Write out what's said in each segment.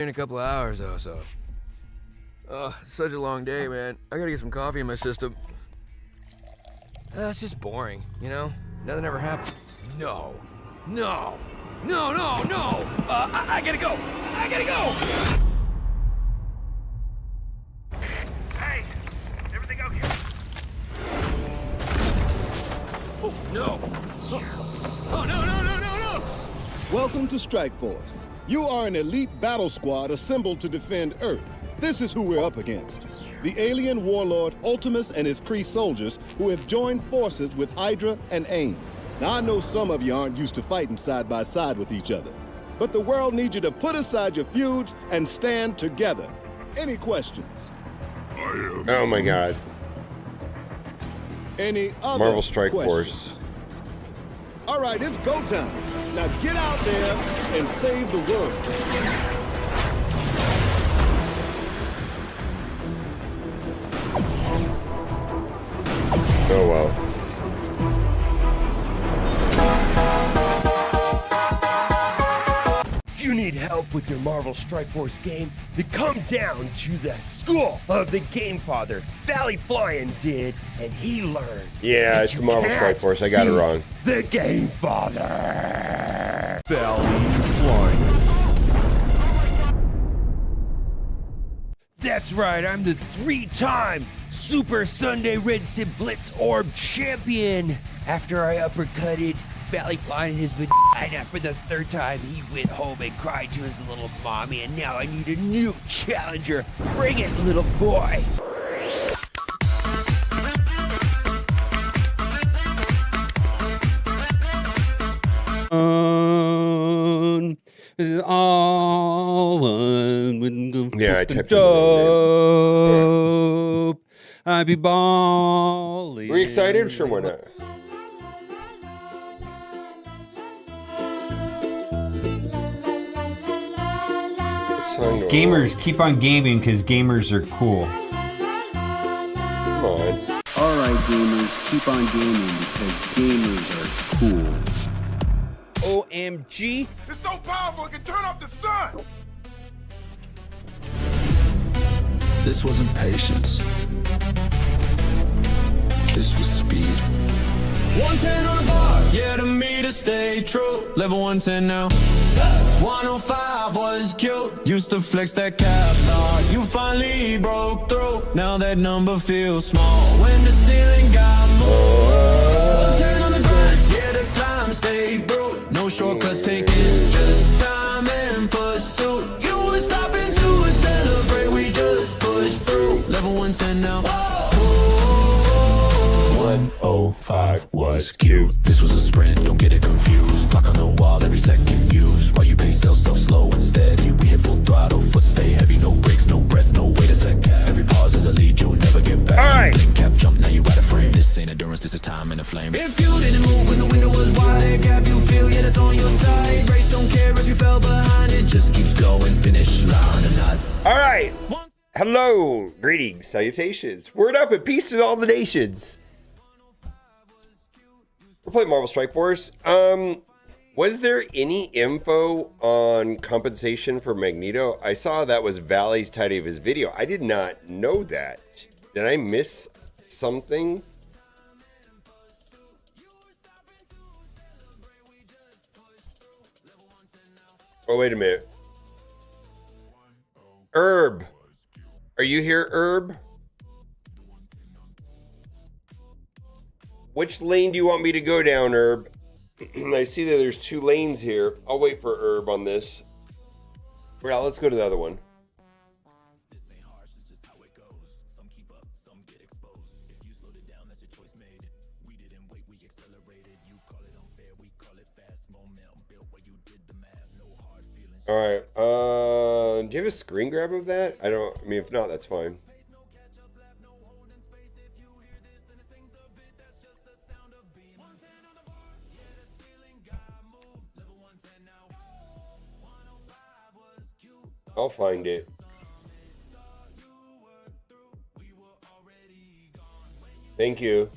In a couple of hours or so. Oh, such a long day, man. I gotta get some coffee in my system. It's just boring, you know? Nothing ever happened. No. No. No, no, no! I gotta go! I gotta go! Hey! Everything okay? Oh, no! Oh, no, no, no, no, no! Welcome to Strike Force. You are an elite battle squad assembled to defend Earth. This is who we're up against. The alien warlord Ultimus and his Kree soldiers who have joined forces with Hydra and AIM. Now, I know some of you aren't used to fighting side by side with each other, but the world needs you to put aside your feuds and stand together. Any questions? Oh my god. Any other Marvel Strike questions? Force. All right, it's go time. Now get out there and save the world. Oh well. You need help with your Marvel Strike Force game? Then come down to the school of the Game Father. Valley Flying did, and he learned. Yeah, that it's you Marvel can't Strike Force. I got it beat wrong. The Game Father. Valley Flying. That's right, I'm the 3-time Super Sunday Red Stip Blitz Orb champion. After I uppercutted Valley Flying in his vagina for the 3rd time, he went home and cried to his little mommy, and now I need a new challenger. Bring it, little boy. Yeah, I typed dope. I be balling. Were you excited? Sure, why not? Gamers keep on gaming because gamers are cool. Come on. Alright gamers, keep on gaming because gamers are cool. OMG. It's so powerful it can turn off the sun! This wasn't patience. This was speed. 110 on the bar, yeah, to me to stay true. Level 110 now. 105 was cute. Used to flex that cap, thought you finally broke through. Now that number feels small when the ceiling got moved. 110 on the grind, yeah, the climb stay brute. No shortcuts taken, just time and pursuit. You were stopping to celebrate, we just pushed through. Level 110 now. 105 was cute. This was a sprint, don't get it confused. Clock on the wall, every second used. While you pace yourself slow and steady, we hit full throttle, foot stay heavy, no brakes, no breath, no wait a sec. Every pause is a lead, you'll never get back. Alright. Cap jump, now you out of frame. This ain't endurance, this is time in a flame. If you didn't move when the window was wide, gap you feel, yeah, that's on your side. Race don't care if you fell behind, it just keeps going, finish line or not. Alright. Hello. Greetings, salutations. Word up and peace to all the nations. We're playing Marvel Strike Force. Was there any info on compensation for Magneto? I saw that was Valley's title of his video. I did not know that. Did I miss something? Oh, wait a minute. Herb. Are you here, Herb? Which lane do you want me to go down, Herb? I see that there's 2 lanes here. I'll wait for Herb on this. Well, let's go to the other one. All right. Do you have a screen grab of that? I mean, if not, that's fine. I'll find it. Thank you.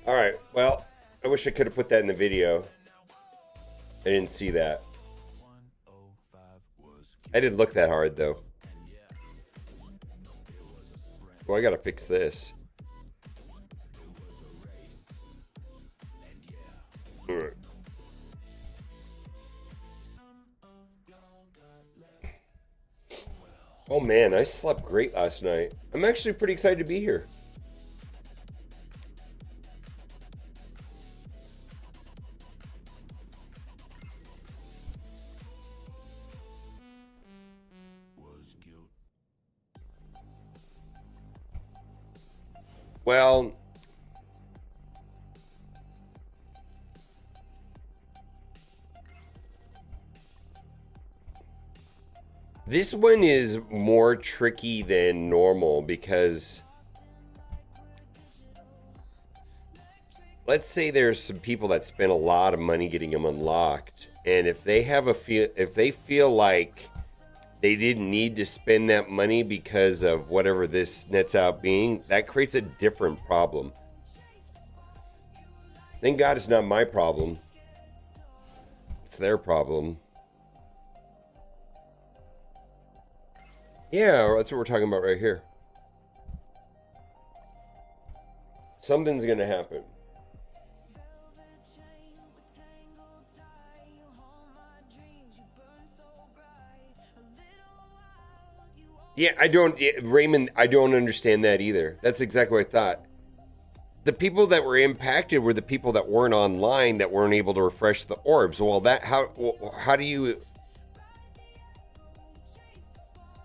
All right. Well, I wish I could have put that in the video. I didn't see that. I didn't look that hard though. Well, I gotta fix this. All right. Oh man, I slept great last night. I'm actually pretty excited to be here. Well, this one is more tricky than normal because let's say there's some people that spend a lot of money getting them unlocked, and if they have if they feel like they didn't need to spend that money because of whatever this nets out being, that creates a different problem. Thank God it's not my problem. It's their problem. Yeah, that's what we're talking about right here. Something's gonna happen. Yeah, Raymond, I don't understand that either. That's exactly what I thought. The people that were impacted were the people that weren't online, that weren't able to refresh the orbs. Well, how do you...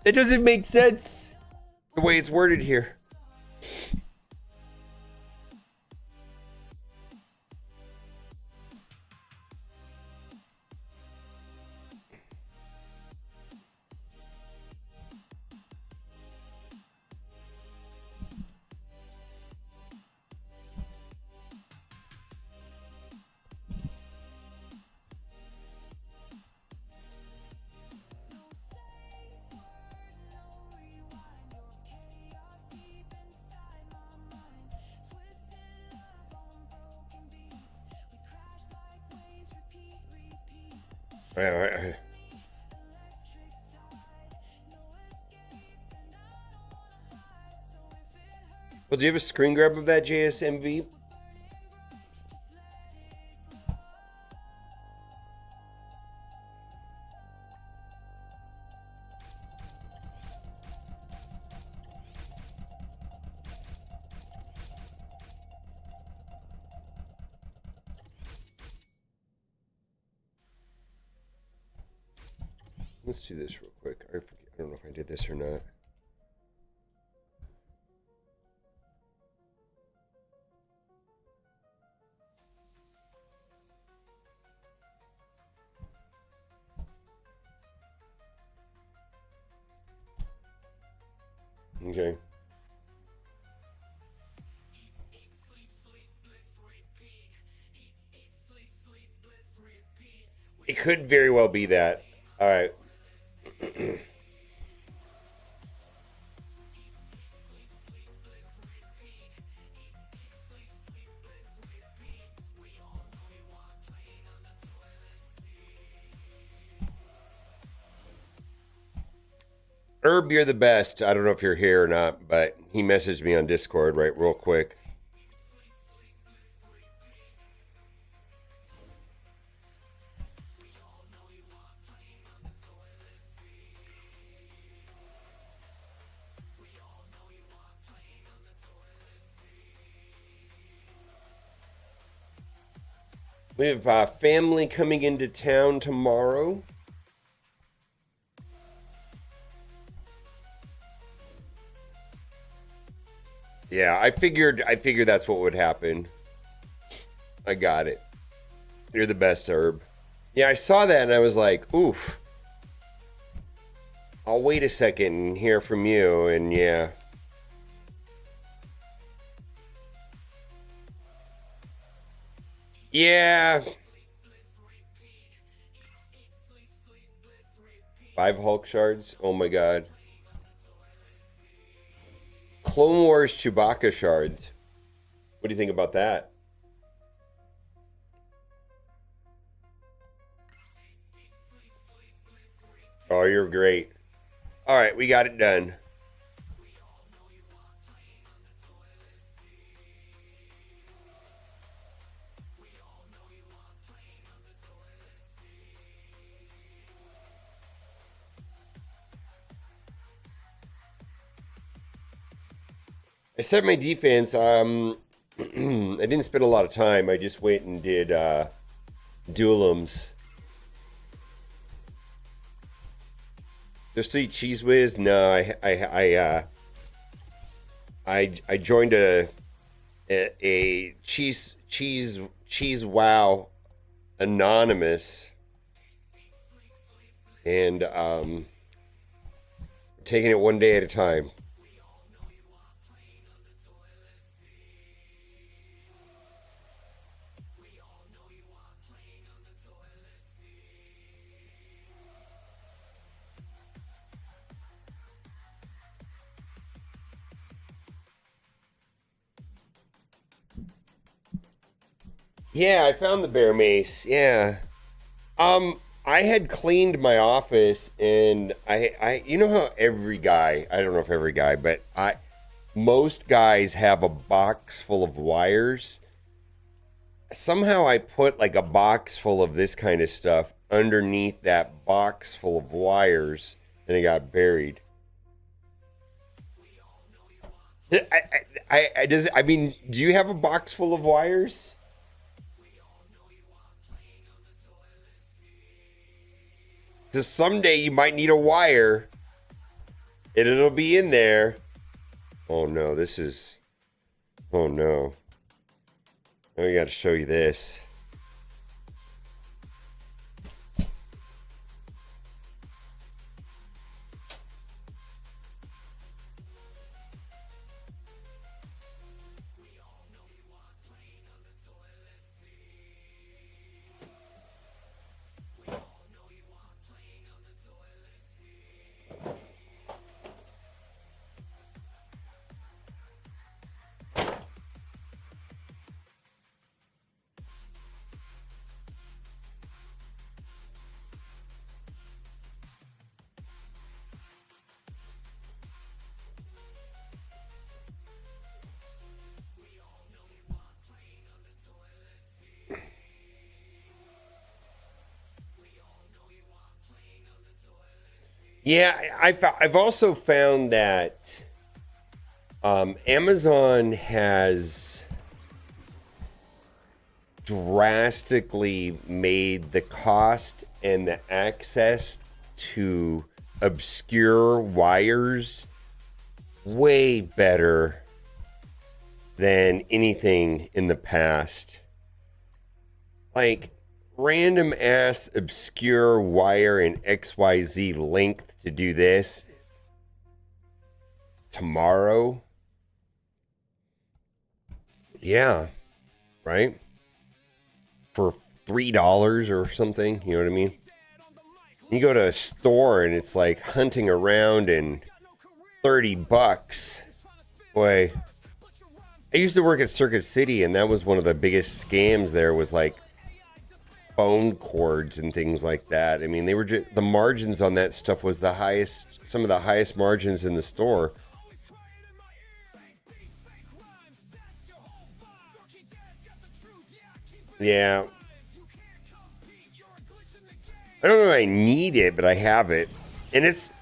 It doesn't make sense the way it's worded here. Well, do you have a screen grab of that JSMV? Let's do this real quick. I don't know if I did this or not. Okay. It could very well be that. All right. Herb, you're the best. I don't know if you're here or not, but he messaged me on Discord right real quick. We have family coming into town tomorrow. Yeah, I figured that's what would happen. I got it. You're the best, Herb. Yeah, I saw that and I was like, oof. I'll wait a second and hear from you, and yeah. Yeah. 5 Hulk shards? Oh my god. Clone Wars Chewbacca shards. What do you think about that? Oh, you're great. All right, we got it done. I set my defense. I didn't spend a lot of time. I just went and did duelums. Just to eat Cheese Whiz? No, I joined a cheese wow anonymous, and taking it one day at a time. Yeah, I found the bear mace. Yeah. I had cleaned my office, and I you know how every guy, I don't know if every guy, but most guys have a box full of wires. Somehow I put like a box full of this kind of stuff underneath that box full of wires, and it got buried. I mean, do you have a box full of wires? Because someday you might need a wire, and it'll be in there. Oh no, this is... Oh no. I gotta show you this. Yeah, I've also found that Amazon has drastically made the cost and the access to obscure wires way better than anything in the past. Like, random ass obscure wire in XYZ length to do this tomorrow. Yeah, right? For $3 or something, you know what I mean? You go to a store and it's like hunting around and $30. Boy, I used to work at Circuit City, and that was one of the biggest scams there, was like phone cords and things like that. I mean, they were just, the margins on that stuff was the highest, some of the highest margins in the store. Yeah. I don't know if I need it, but I have it. And it's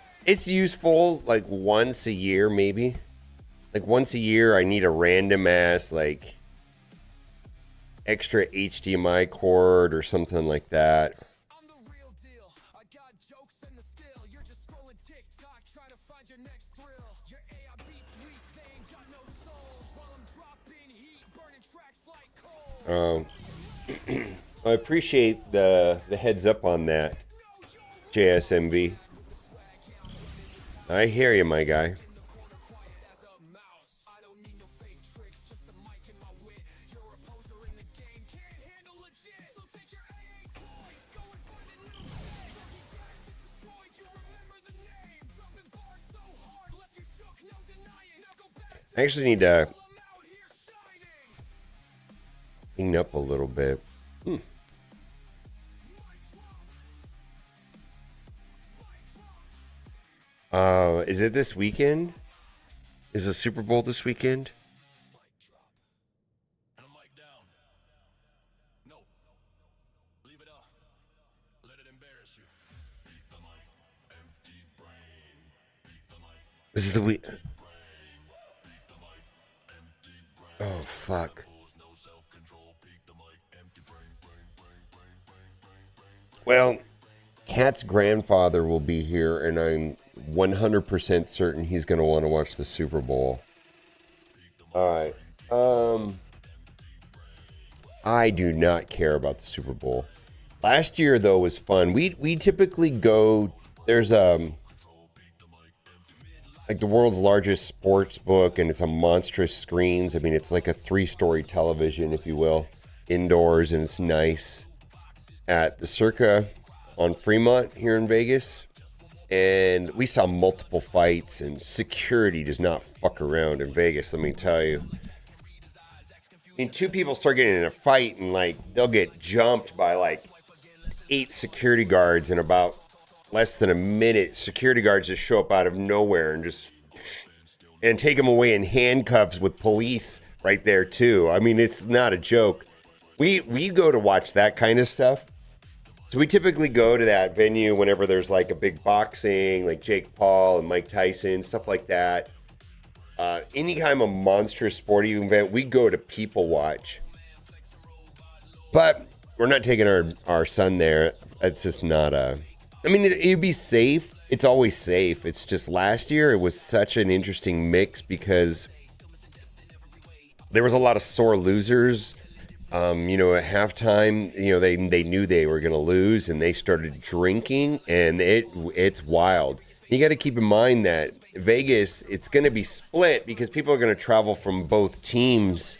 useful like once a year, maybe. Like once a year I need a random ass like extra HDMI cord or something like that. I appreciate the heads up on that, JSMV. I hear you, my guy. I actually need to clean up a little bit. Is it this weekend? Is the Super Bowl this weekend? This is the week. Oh, fuck. Well, Kat's grandfather will be here, and I'm 100% certain he's going to want to watch the Super Bowl. All right. I do not care about the Super Bowl. Last year, though, was fun. We typically go. There's like the world's largest sports book, and it's a monstrous screens. I mean, it's like a 3-story television, if you will, indoors, and it's nice. At the Circa on Fremont here in Vegas, and we saw multiple fights, and security does not fuck around in Vegas, let me tell you. I mean, 2 people start getting in a fight, and like they'll get jumped by like 8 security guards in about less than a minute. Security guards just show up out of nowhere and take them away in handcuffs with police right there too. I mean, it's not a joke. We go to watch that kind of stuff. So we typically go to that venue whenever there's like a big boxing, like Jake Paul and Mike Tyson, stuff like that. Any kind of monstrous sporting event, we go to people watch. But we're not taking our son there. It's just not a... I mean, it'd be safe. It's always safe. It's just last year, it was such an interesting mix because there was a lot of sore losers. At halftime, they knew they were going to lose, and they started drinking, and it's wild. You got to keep in mind that Vegas, it's going to be split because people are going to travel from both teams.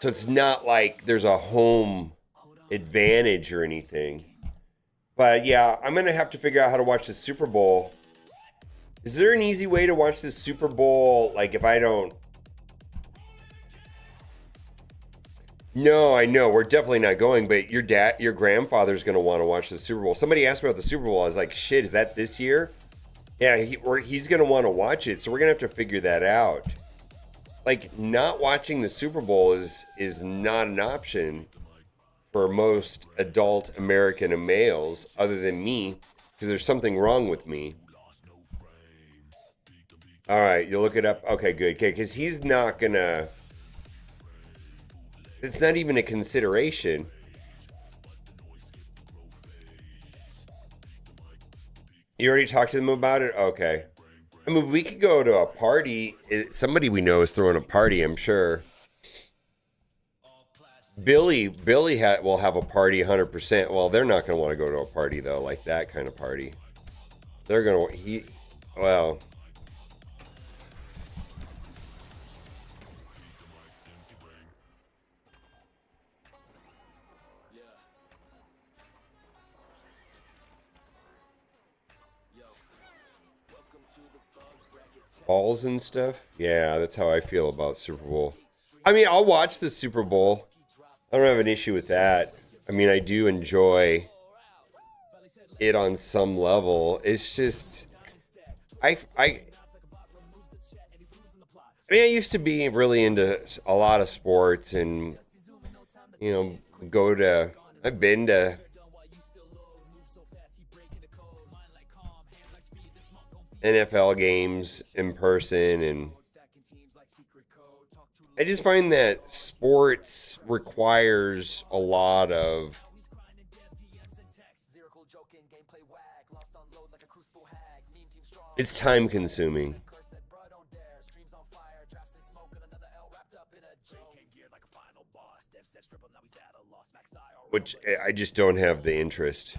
So it's not like there's a home advantage or anything. But yeah, I'm going to have to figure out how to watch the Super Bowl. Is there an easy way to watch the Super Bowl, like if I don't... No, I know. We're definitely not going, but your grandfather's going to want to watch the Super Bowl. Somebody asked me about the Super Bowl. I was like, shit, is that this year? Yeah, he's going to want to watch it, so we're going to have to figure that out. Like, not watching the Super Bowl is not an option for most adult American males other than me, because there's something wrong with me. All right, you look it up. Okay, good. Okay, because he's not going to... It's not even a consideration. You already talked to them about it? Okay. I mean, we could go to a party. Somebody we know is throwing a party, I'm sure. Billy will have a party 100%. Well, they're not going to want to go to a party, though, like that kind of party. They're going to... Well... Balls and stuff. Yeah, that's how I feel about Super Bowl. I mean, I'll watch the Super Bowl. I don't have an issue with that. I mean, I do enjoy it on some level. It's just, I mean, I used to be really into a lot of sports, and I've been to NFL games in person, and I just find that sports requires a lot of it's time consuming. Which I just don't have the interest.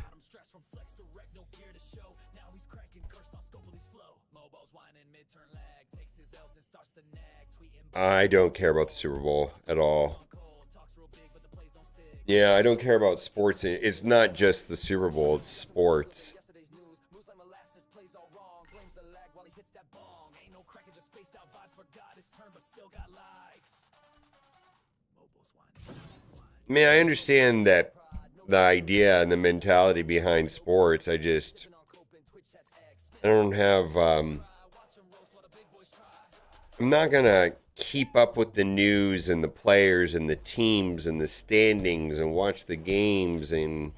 I don't care about the Super Bowl at all. Yeah, I don't care about sports. It's not just the Super Bowl, it's sports. I mean, I understand that the idea and the mentality behind sports. I just... I don't have, I'm not gonna keep up with the news and the players and the teams and the standings and watch the games and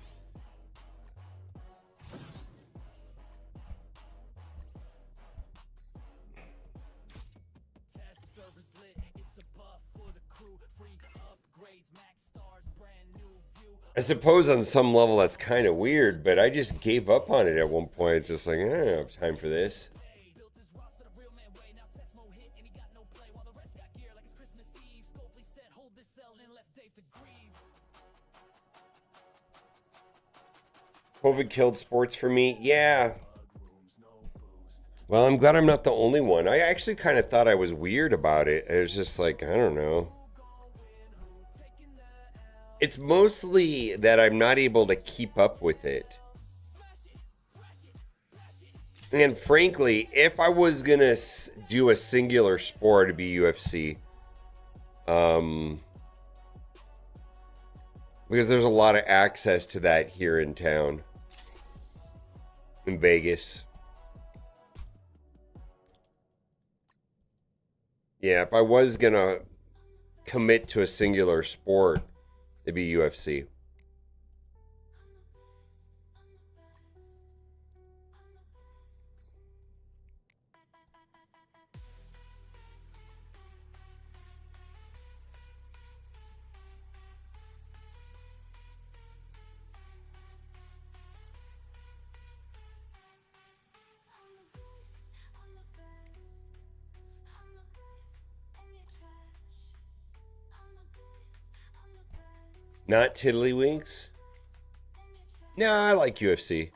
I suppose on some level that's kind of weird, but I just gave up on it at one point. It's just like, I don't have time for this. COVID killed sports for me. Yeah. Well, I'm glad I'm not the only one. I actually kind of thought I was weird about it. It was just like, I don't know. It's mostly that I'm not able to keep up with it. And frankly, if I was going to do a singular sport, it'd be UFC. Because there's a lot of access to that here in town. In Vegas. Yeah, if I was going to commit to a singular sport, it'd be UFC. Not Tiddlywinks? No, I like UFC.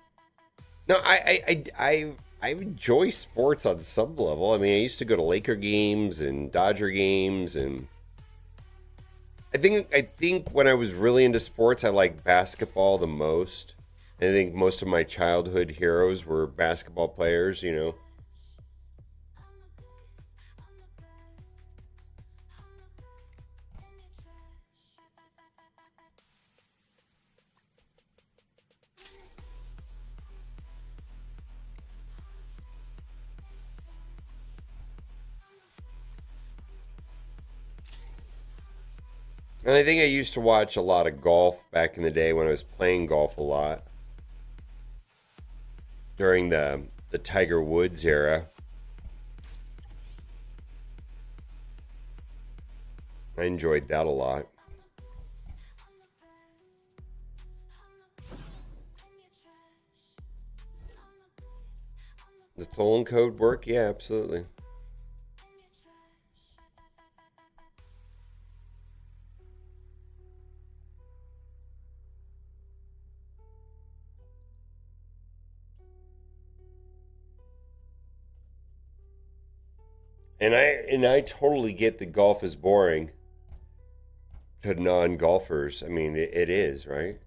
No, I enjoy sports on some level. I mean, I used to go to Laker games and Dodger games, and I think when I was really into sports, I liked basketball the most. And I think most of my childhood heroes were basketball players, you know. And I think I used to watch a lot of golf back in the day when I was playing golf a lot. During the Tiger Woods era. I enjoyed that a lot. The stolen code work? Yeah, absolutely. And I totally get that golf is boring to non-golfers. I mean, it is, right?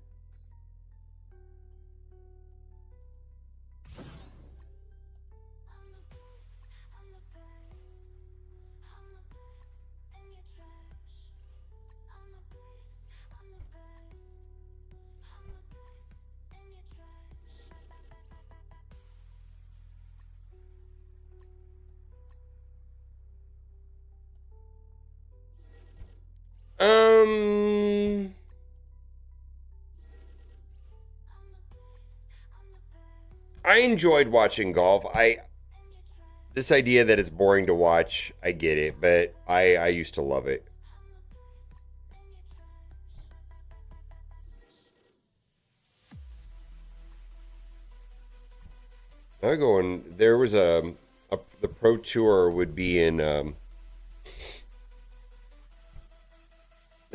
I enjoyed watching golf. This idea that it's boring to watch, I get it, but I used to love it. I go and there was the pro tour would be in there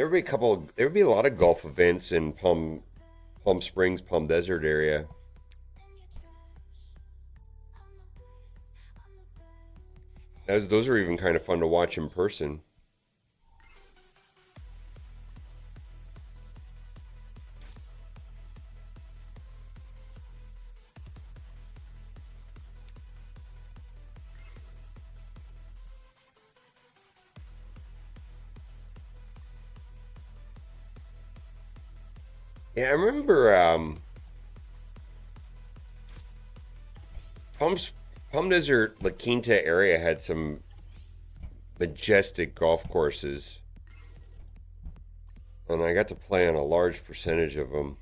would be a lot of golf events in Palm Springs, Palm Desert area. Those are even kind of fun to watch in person. Yeah, I remember Palm Desert, La Quinta area had some majestic golf courses. And I got to play on a large percentage of them.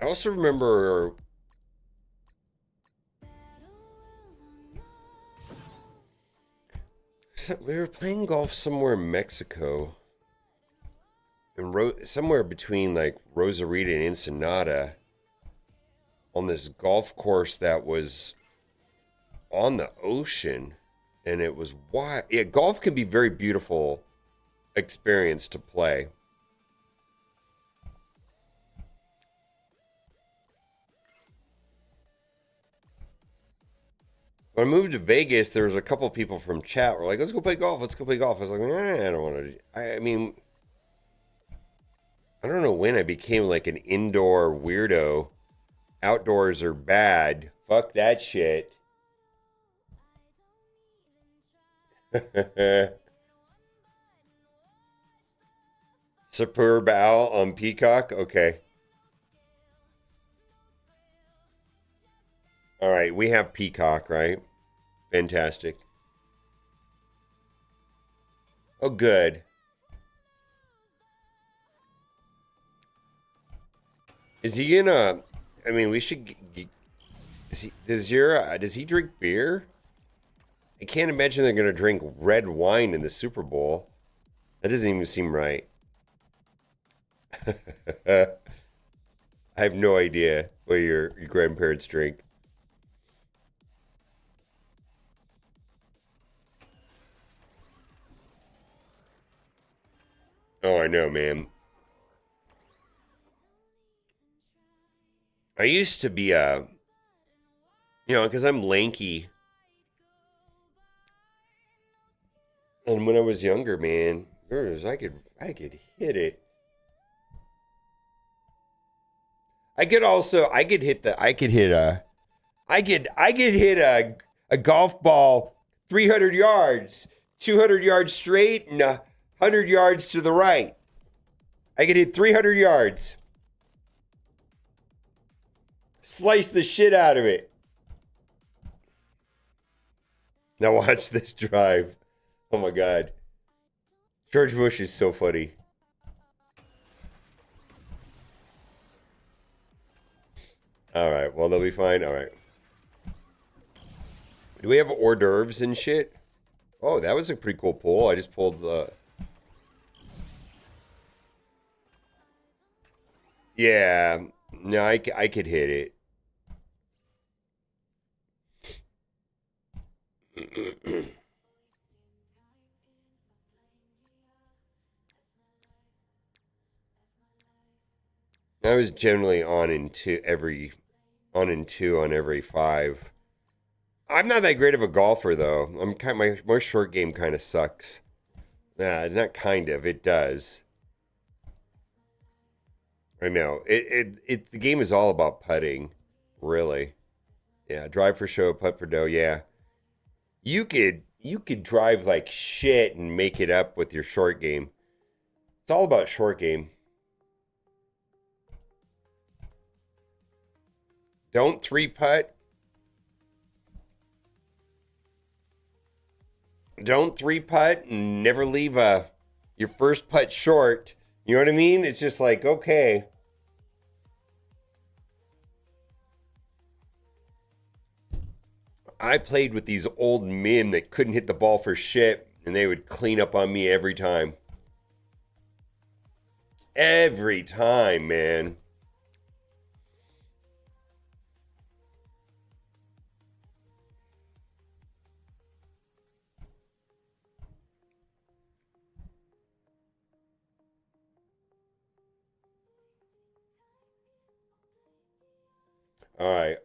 I also remember we were playing golf somewhere in Mexico. And somewhere between like Rosarita and Ensenada. On this golf course that was on the ocean. And it was wild. Yeah, golf can be very beautiful experience to play. When I moved to Vegas, there was a couple people from chat were like, let's go play golf. Let's go play golf. I was like, I don't want to. I mean, I don't know when I became like an indoor weirdo. Outdoors are bad. Fuck that shit. Superb Owl on Peacock? Okay. All right, we have Peacock, right? Fantastic. Oh, good. Is he gonna... I mean, we should... Does he drink beer? I can't imagine they're gonna drink red wine in the Super Bowl. That doesn't even seem right. I have no idea what your grandparents drink. Oh, I know, man. I used to be because I'm lanky. And when I was younger, man, I could hit it. I could hit a golf ball 300 yards, 200 yards straight, and 100 yards to the right. I could hit 300 yards. Slice the shit out of it. Now watch this drive. Oh my God. George Bush is so funny. All right, well, they'll be fine. All right. Do we have hors d'oeuvres and shit? Oh, that was a pretty cool pull. I just pulled... Yeah. No, I could hit it. I was generally on in two on every 5. I'm not that great of a golfer though. My short game kind of sucks. Not kind of. It does. I know. The game is all about putting, really. Yeah, drive for show, putt for dough. Yeah, you could drive like shit and make it up with your short game. It's all about short game. Don't 3-putt. Don't 3-putt and never leave your first putt short. You know what I mean? It's just like, okay. I played with these old men that couldn't hit the ball for shit, and they would clean up on me every time. Every time, man. All right,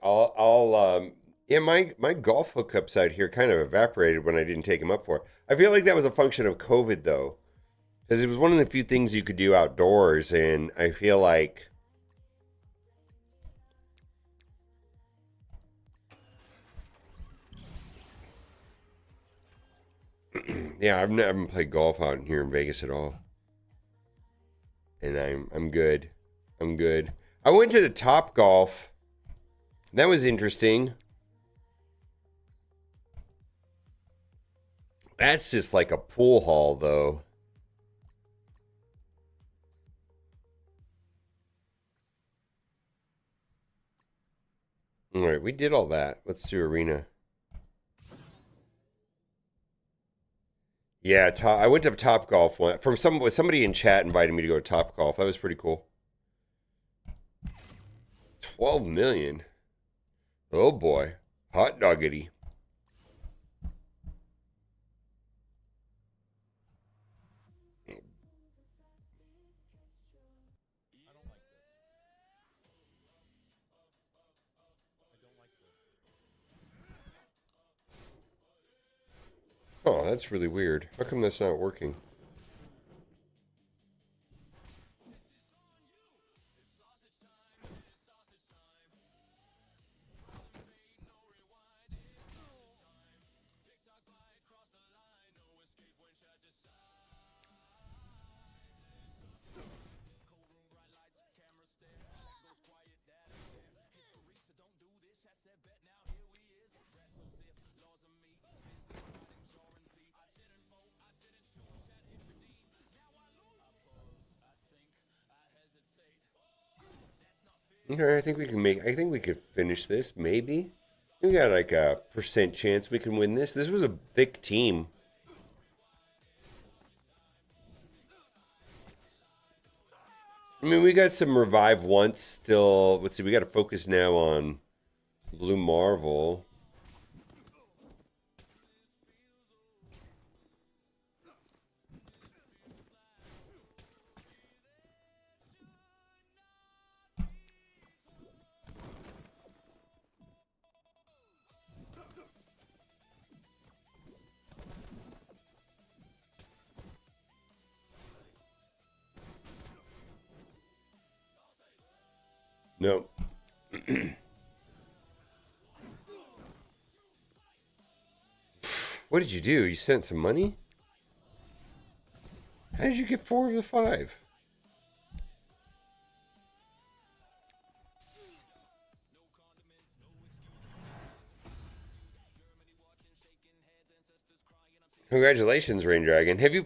yeah, my golf hookups out here kind of evaporated when I didn't take them up for. I feel like that was a function of COVID though, because it was one of the few things you could do outdoors, and I feel like yeah, I've never played golf out here in Vegas at all, and I'm good. I'm good. I went to the Top Golf That was interesting. That's just like a pool hall, though. All right, we did all that. Let's do arena. Yeah, I went to Top Golf from somebody in chat invited me to go to Top Golf. That was pretty cool. 12 million. Oh boy, hot doggity. Oh, that's really weird. How come that's not working? Okay, I think we could finish this, maybe. We got like a % chance we can win this. This was a thick team. I mean, we got some revive once still. Let's see, we got to focus now on Blue Marvel. No. What did you do? You sent some money? How did you get 4 of the 5? Congratulations, Rain Dragon. Have you...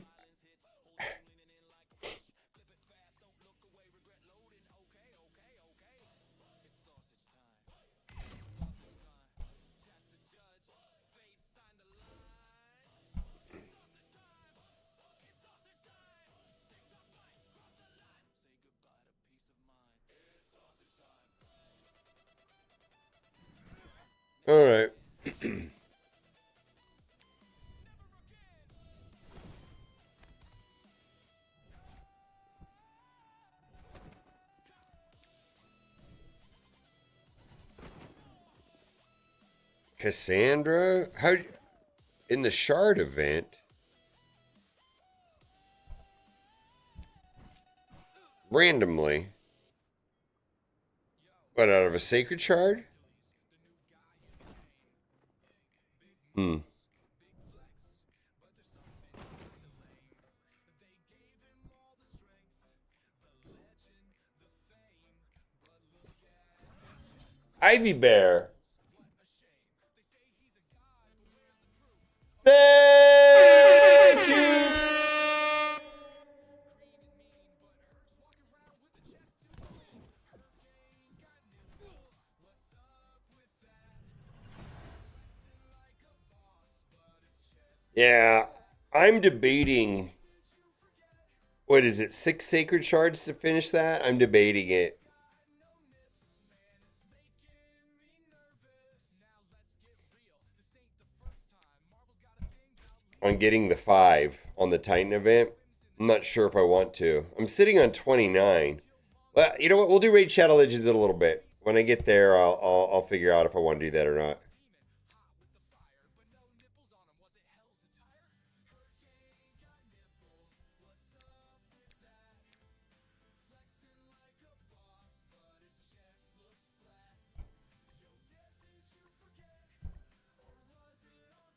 All right. Cassandra? How in the shard event? Randomly. What, out of a sacred shard? Hmm. Ivy Bear. Thank you. Yeah, I'm debating. What is it? 6 sacred shards to finish that? I'm debating it. On getting the 5 on the Titan event. I'm not sure if I want to. I'm sitting on 29. Well, you know what? We'll do Raid Shadow Legends in a little bit. When I get there, I'll figure out if I want to do that or not.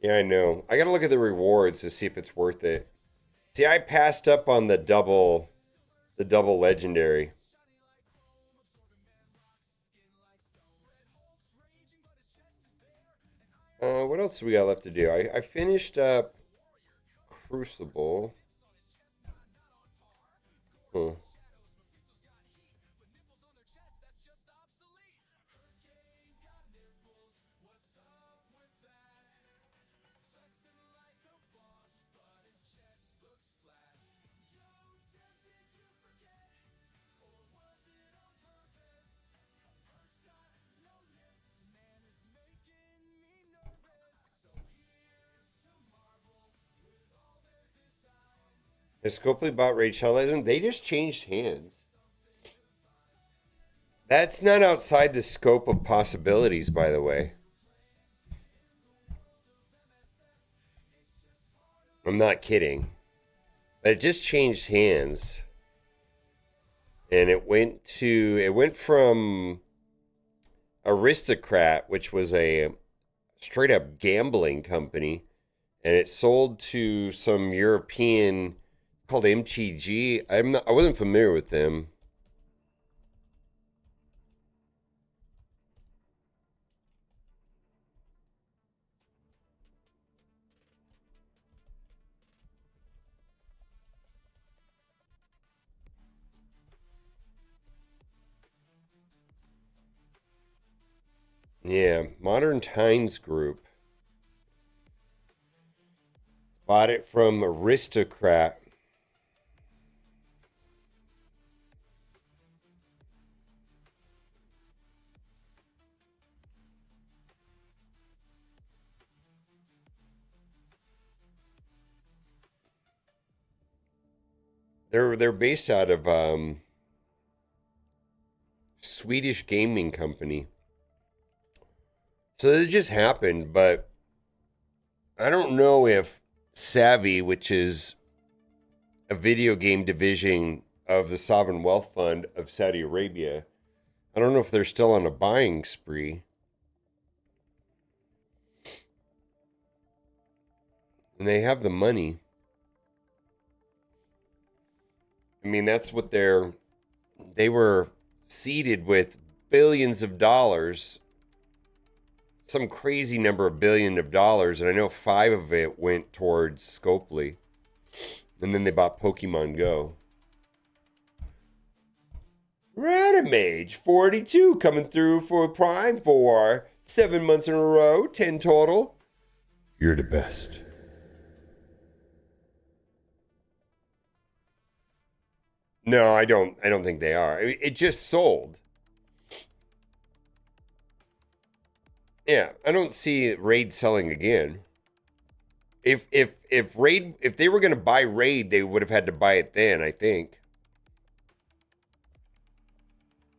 Yeah, I know. I gotta look at the rewards to see if it's worth it. See, I passed up on the double legendary. What else do we got left to do? I finished up Crucible. Huh. Has Scopely bought Rachel Legend? They just changed hands. That's not outside the scope of possibilities, by the way. I'm not kidding. But it just changed hands. And it went from Aristocrat, which was a straight up gambling company, and it sold to some European called MTG. I wasn't familiar with them. Yeah, Modern Times Group bought it from Aristocrat. They're based out of Swedish gaming company. So it just happened, but I don't know if Savvy, which is a video game division of the Sovereign Wealth Fund of Saudi Arabia, I don't know if they're still on a buying spree. And they have the money. I mean, that's what they were seeded with billions of dollars, some crazy number of billion of dollars, and I know 5 of it went towards Scopely. And then they bought Pokemon Go. Ratamage 42 coming through for Prime for 7 months in a row, 10 total. You're the best. No, I don't think they are. It just sold. Yeah, I don't see Raid selling again. If Raid, if they were going to buy Raid, they would have had to buy it then, I think.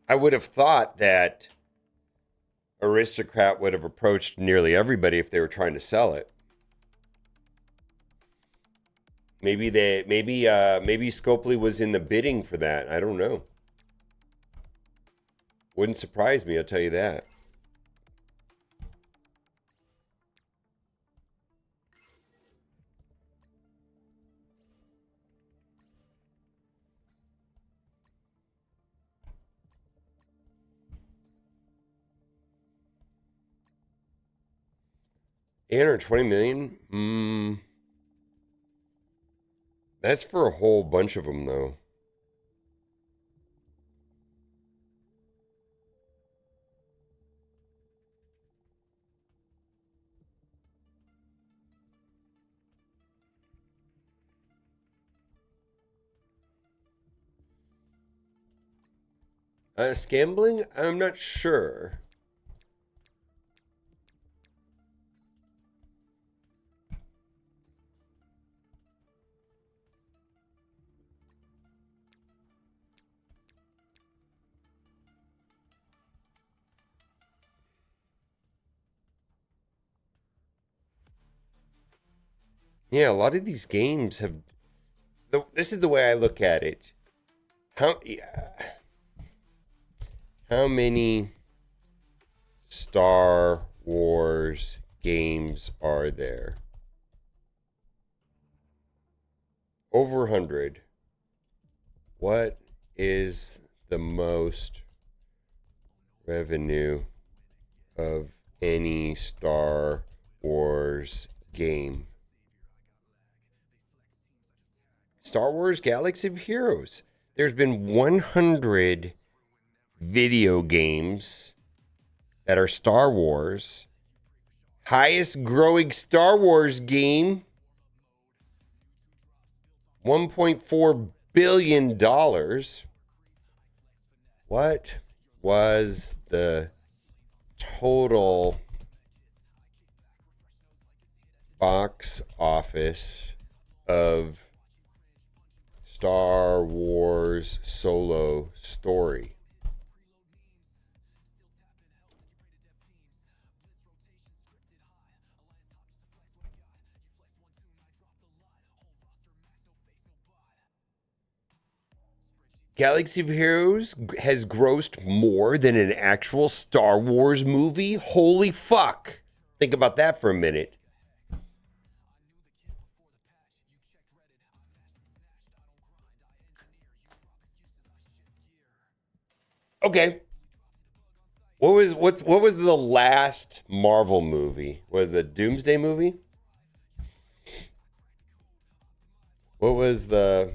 I would have thought that Aristocrat would have approached nearly everybody if they were trying to sell it. Maybe Scopely was in the bidding for that. I don't know. Wouldn't surprise me, I'll tell you that. $820 million? That's for a whole bunch of them, though. Scambling? I'm not sure. Yeah, a lot of these games have. This is the way I look at it. How many Star Wars games are there? Over 100. What is the most revenue of any Star Wars game. Star Wars Galaxy of Heroes. There's been 100 video games that are Star Wars. Highest growing Star Wars game, $1.4 billion. What was the total box office of Star Wars Solo Story? Galaxy of Heroes has grossed more than an actual Star Wars movie? Holy fuck. Think about that for a minute. Okay. What was the last Marvel movie? Was the Doomsday movie? What was the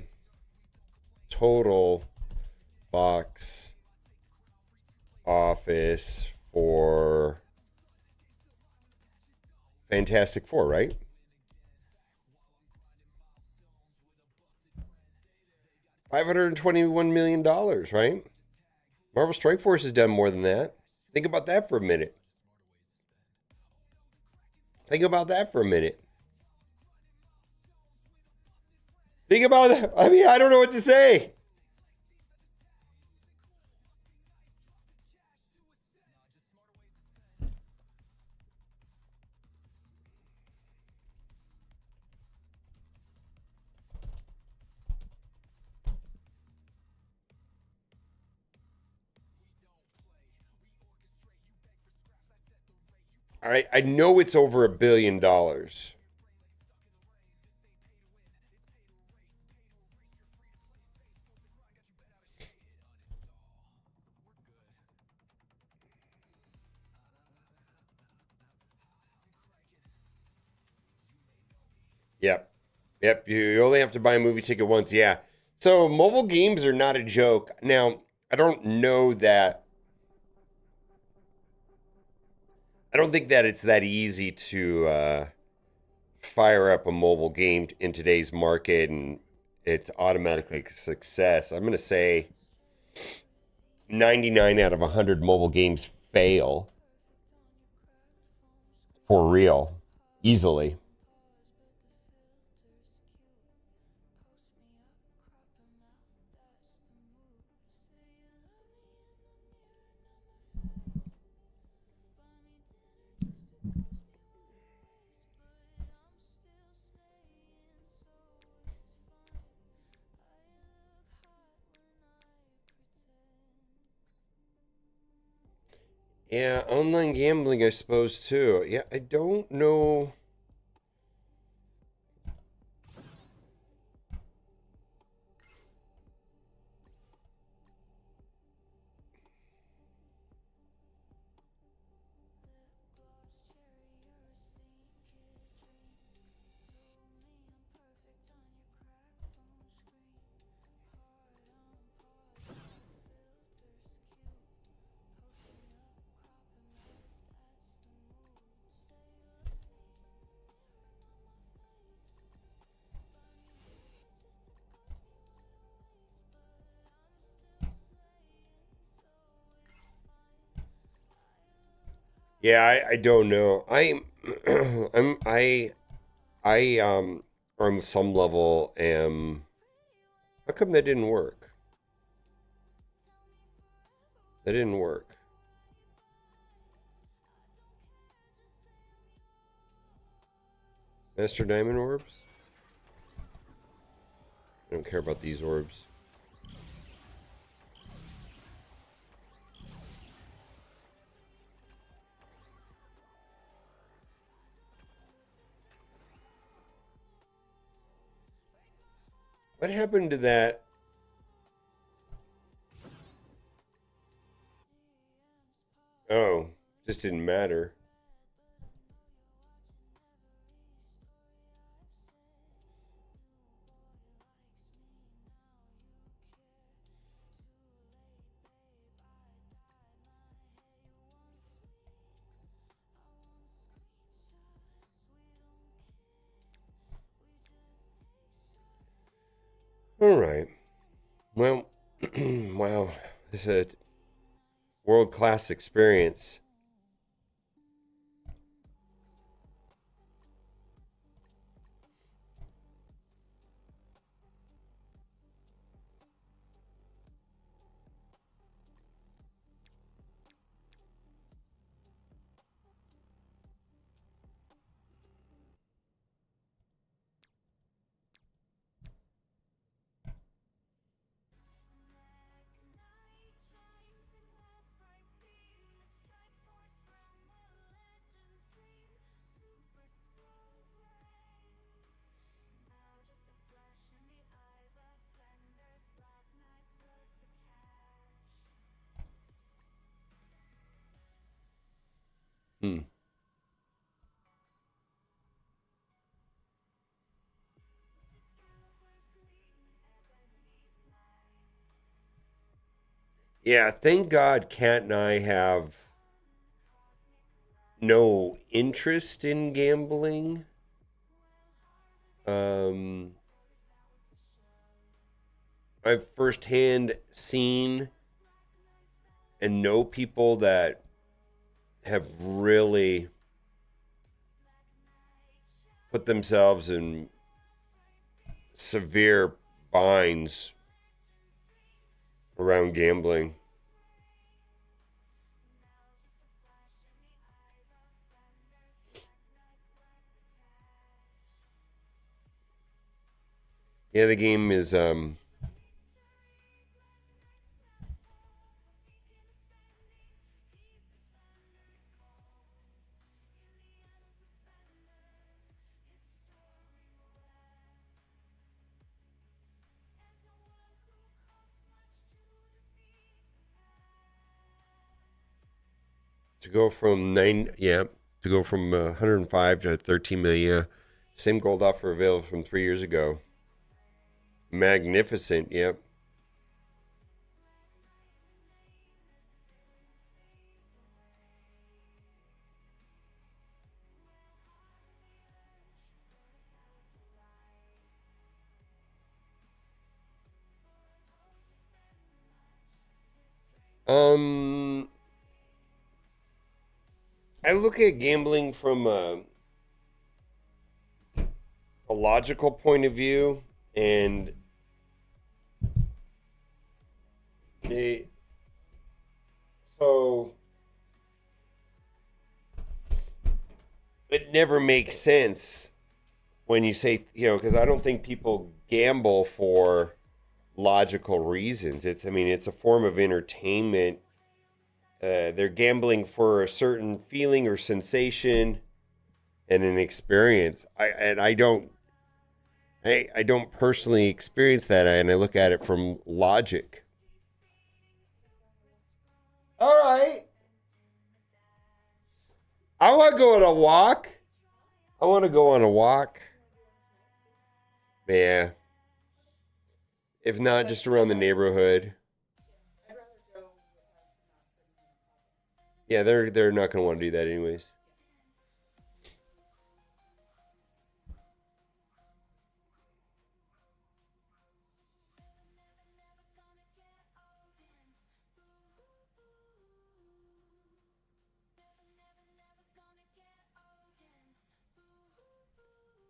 total box office for Fantastic Four, right? $521 million, right? Marvel Strike Force has done more than that. Think about that for a minute. Think about that for a minute. Think about that. I mean, I don't know what to say. All right, I know it's over $1 billion. Yep. Yep. You only have to buy a movie ticket once. Yeah. So mobile games are not a joke. Now, I don't know that. I don't think that it's that easy to fire up a mobile game in today's market and it's automatically a success. I'm going to say 99 out of 100 mobile games fail for real, easily. Yeah, online gambling, I suppose, too. Yeah, I don't know. Yeah, I don't know. I on some level am. How come that didn't work? That didn't work. Master Diamond orbs? I don't care about these orbs. What happened to that? Oh, just didn't matter. All right. Well, wow. This is a world-class experience. Hmm. Yeah, thank God Kat and I have no interest in gambling. I've firsthand seen and know people that have really put themselves in severe binds around gambling. Yeah, the game is to go from 105 to 13 million. Same gold offer available from 3 years ago. Magnificent, yep. I look at gambling from a logical point of view, and they so it never makes sense when you say, because I don't think people gamble for logical reasons. It's a form of entertainment. They're gambling for a certain feeling or sensation and an experience. I don't personally experience that, and I look at it from logic. All right. I want to go on a walk. Yeah. If not, just around the neighborhood. Yeah, they're not going to want to do that anyways.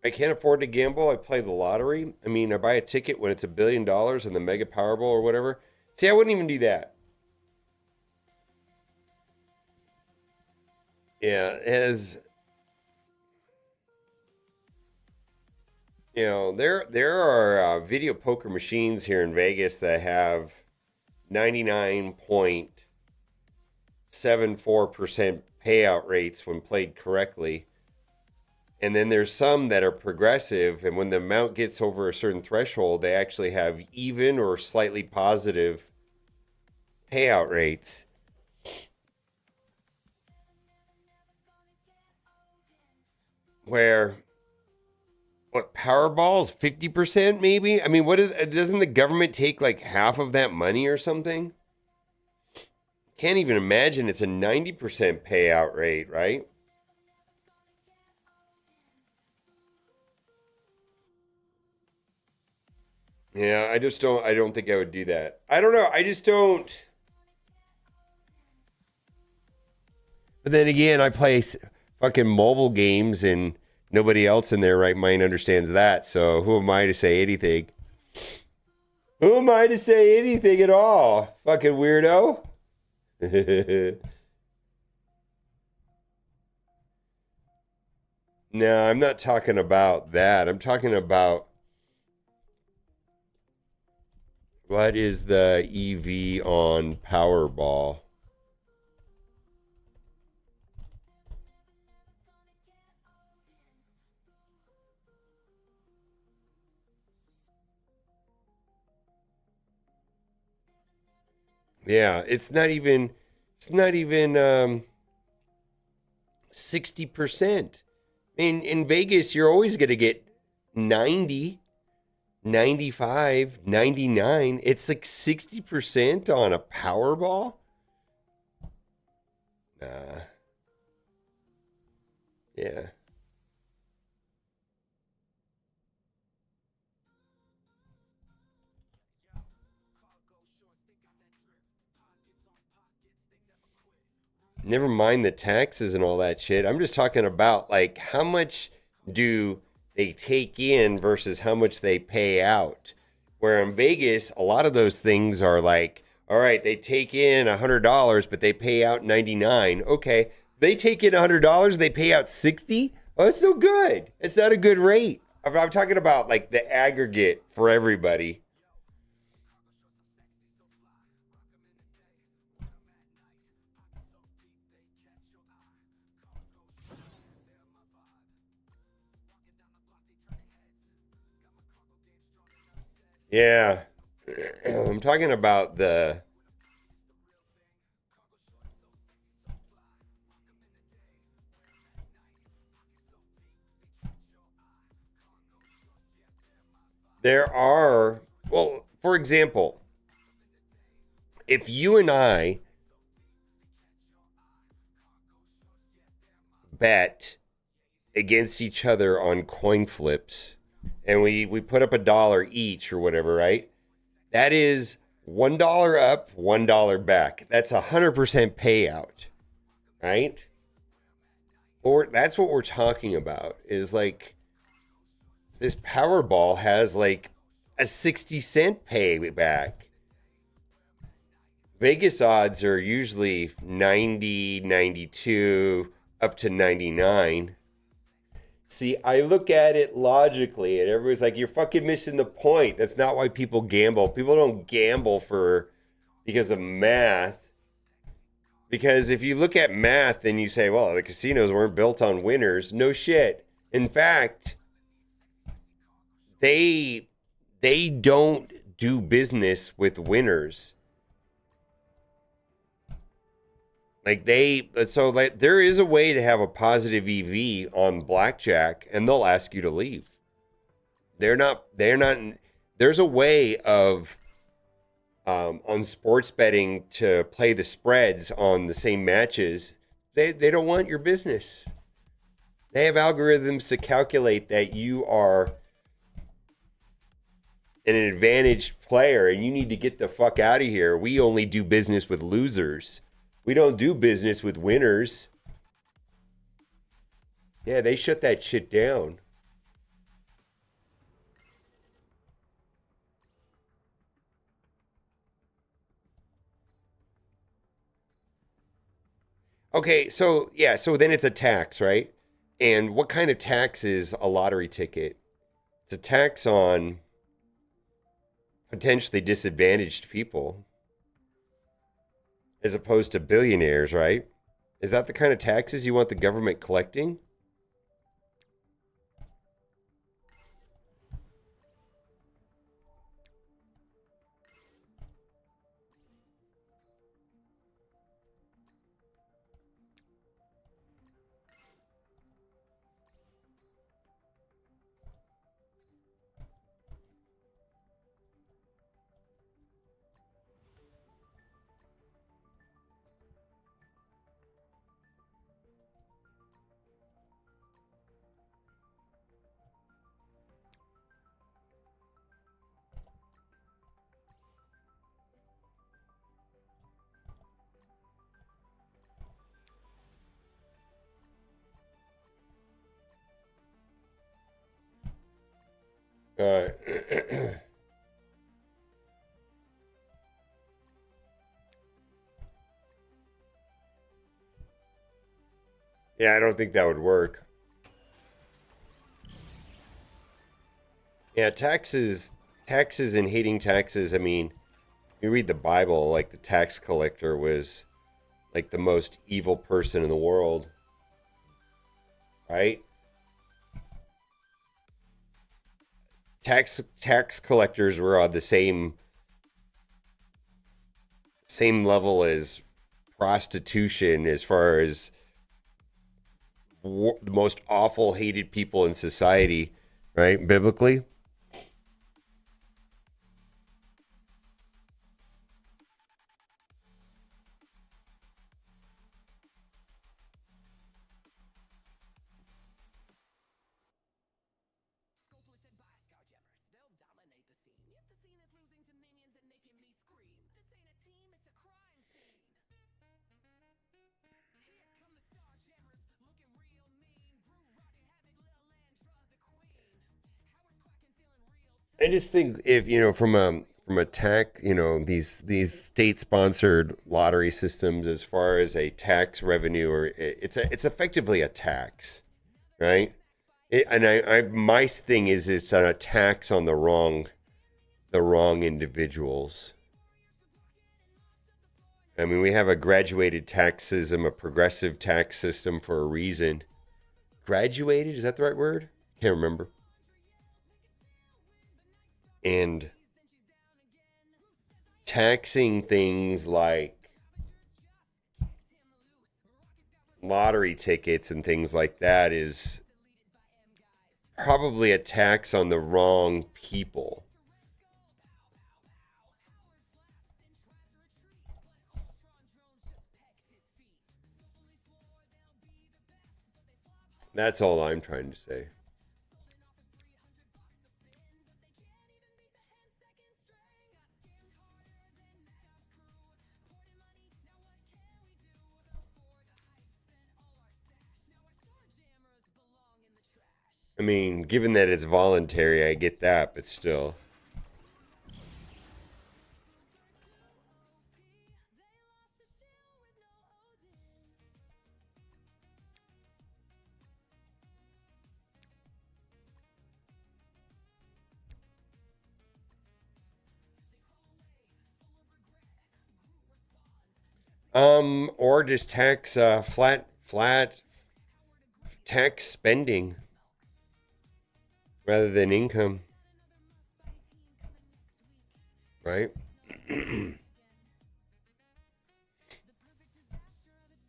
I can't afford to gamble. I play the lottery. I buy a ticket when it's $1 billion and the Mega Powerball or whatever. See, I wouldn't even do that. Yeah, there are video poker machines here in Vegas that have 99.74% payout rates when played correctly. And then there's some that are progressive, and when the amount gets over a certain threshold, they actually have even or slightly positive payout rates. Where, Powerball is 50% maybe? Doesn't the government take like half of that money or something? Can't even imagine it's a 90% payout rate, right? Yeah, I don't think I would do that. I don't know. I just don't. But then again, I play fucking mobile games and nobody else in their right mind understands that. So who am I to say anything? Who am I to say anything at all? Fucking weirdo. No, I'm not talking about that. I'm talking about what is the EV on Powerball? Yeah, it's not even 60%. In Vegas, you're always going to get 90, 95, 99. It's like 60% on a Powerball? Nah. Yeah. Never mind the taxes and all that shit. I'm just talking about like how much do they take in versus how much they pay out. Where in Vegas, a lot of those things are like, all right, they take in $100, but they pay out 99. Okay, they take in $100, they pay out 60. Oh, that's so good. It's not a good rate. I'm talking about like the aggregate for everybody. Yeah. I'm talking about the there are, well, for example, if you and I bet against each other on coin flips and we put up $1 each or whatever, right? That is $1 up, $1 back. That's 100% payout, right? Or that's what we're talking about is like this Powerball has like a 60-cent payback. Vegas odds are usually 90, 92, up to 99. See, I look at it logically, and everybody's like, "You're fucking missing the point." That's not why people gamble. People don't gamble because of math. Because if you look at math, then you say, "Well, the casinos weren't built on winners." No shit. In fact, they don't do business with winners. Like there is a way to have a positive EV on blackjack and they'll ask you to leave. They're not, there's a way of, on sports betting to play the spreads on the same matches. They don't want your business. They have algorithms to calculate that you are an advantaged player and you need to get the fuck out of here. We only do business with losers. We don't do business with winners. Yeah, they shut that shit down. Okay, so yeah, so then it's a tax, right? And what kind of tax is a lottery ticket? It's a tax on potentially disadvantaged people as opposed to billionaires, right? Is that the kind of taxes you want the government collecting? Uh, yeah, I don't think that would work. Yeah, taxes and hating taxes. I mean, you read the Bible, like the tax collector was like the most evil person in the world, right? Tax collectors were on the same level as prostitution as far as the most awful hated people in society, right? Biblically. I just think if from a tech, these state sponsored lottery systems, as far as a tax revenue, or it's effectively a tax, right? I my thing is it's a tax on the wrong individuals. I mean, we have a graduated tax system, a progressive tax system for a reason. Graduated, is that the right word? Can't remember. And taxing things like lottery tickets and things like that is probably a tax on the wrong people. That's all I'm trying to say. I mean, given that it's voluntary, I get that, but still. Or just tax flat tax spending rather than income. Right?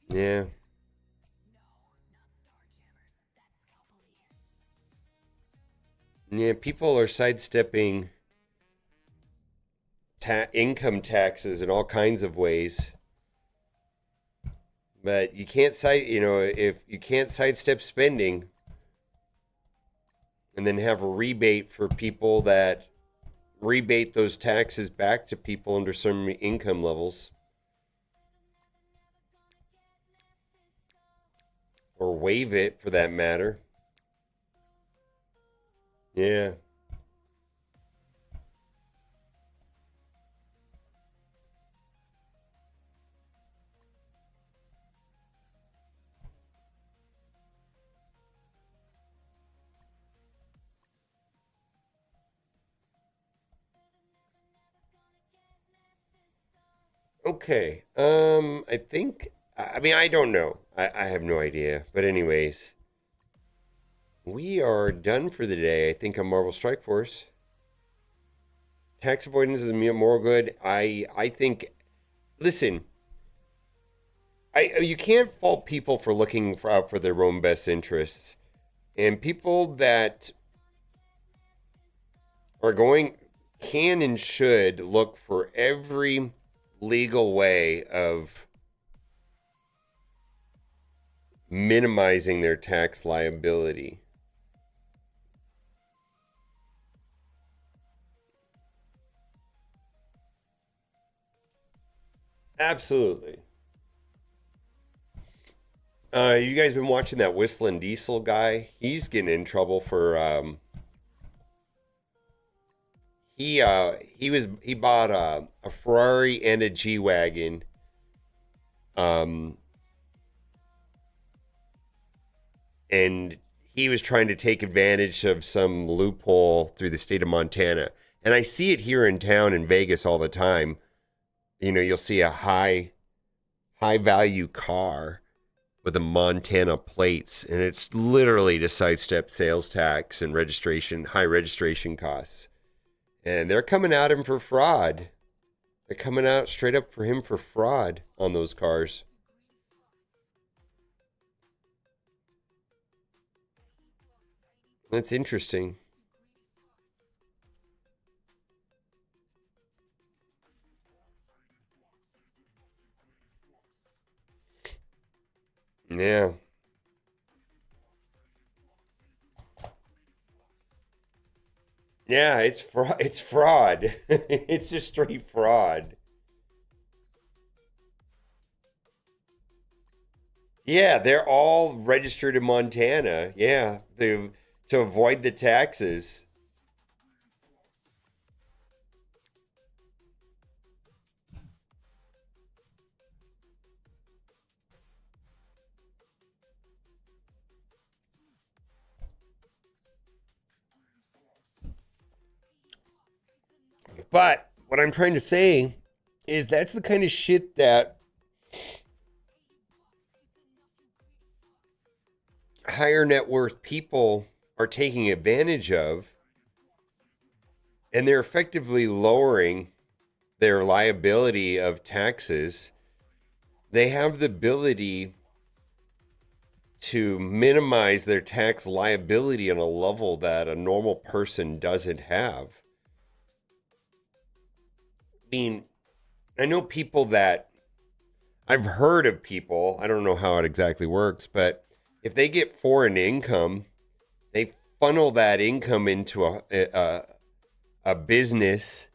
Yeah. Yeah, people are sidestepping income taxes in all kinds of ways. But you can't if you can't sidestep spending and then have a rebate for people that rebate those taxes back to people under certain income levels. Or waive it for that matter. Yeah. Okay. I think, I mean, I don't know. I have no idea. But anyways, we are done for the day, I think, on Marvel Strike Force. Tax avoidance is a moral good. I think, listen, you can't fault people for looking out for their own best interests. And people that are can and should look for every legal way of minimizing their tax liability. Absolutely. You guys been watching that Whistling Diesel guy? He's getting in trouble for He bought a Ferrari and a G-Wagon. And he was trying to take advantage of some loophole through the state of Montana. And I see it here in town in Vegas all the time. You know, you'll see a high value car with the Montana plates, and it's literally to sidestep sales tax and high registration costs. And they're coming at him for fraud. They're coming out straight up for him for fraud on those cars. That's interesting. Yeah. Yeah, it's fraud. It's fraud. It's just straight fraud. Yeah, they're all registered in Montana. Yeah, to avoid the taxes. But what I'm trying to say is that's the kind of shit that higher net worth people are taking advantage of, and they're effectively lowering their liability of taxes. They have the ability to minimize their tax liability on a level that a normal person doesn't have. I mean, I know people that I've heard of people, I don't know how it exactly works, but if they get foreign income, they funnel that income into a business.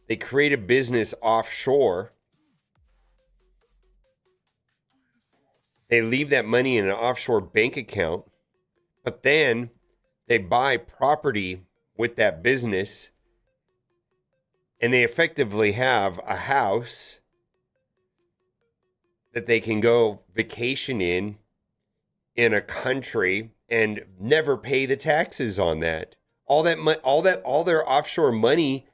They create a business offshore. They leave that money in an offshore bank account, but then they buy property with that business, and they effectively have a house that they can go vacation in a country and never pay the taxes on that. All their offshore money,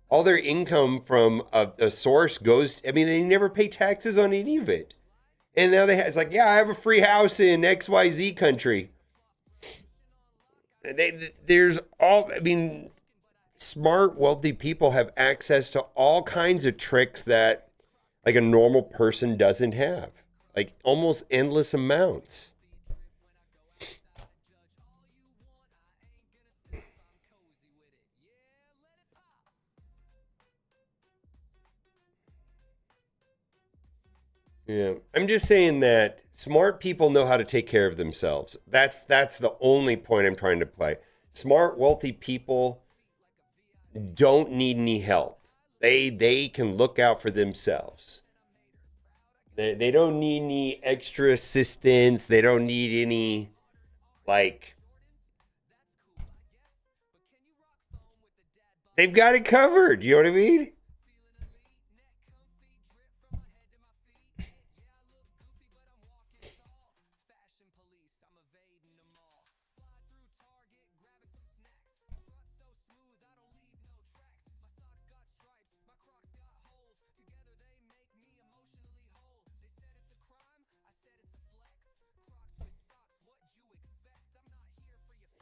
all their income from a source goes. I mean, they never pay taxes on any of it. And now it's like, yeah, I have a free house in XYZ country. Smart, wealthy people have access to all kinds of tricks that like a normal person doesn't have. Like almost endless amounts. Yeah, I'm just saying that smart people know how to take care of themselves. That's the only point I'm trying to play. Smart, wealthy people don't need any help. They can look out for themselves. They don't need any extra assistance. They don't need any they've got it covered. You know what I mean?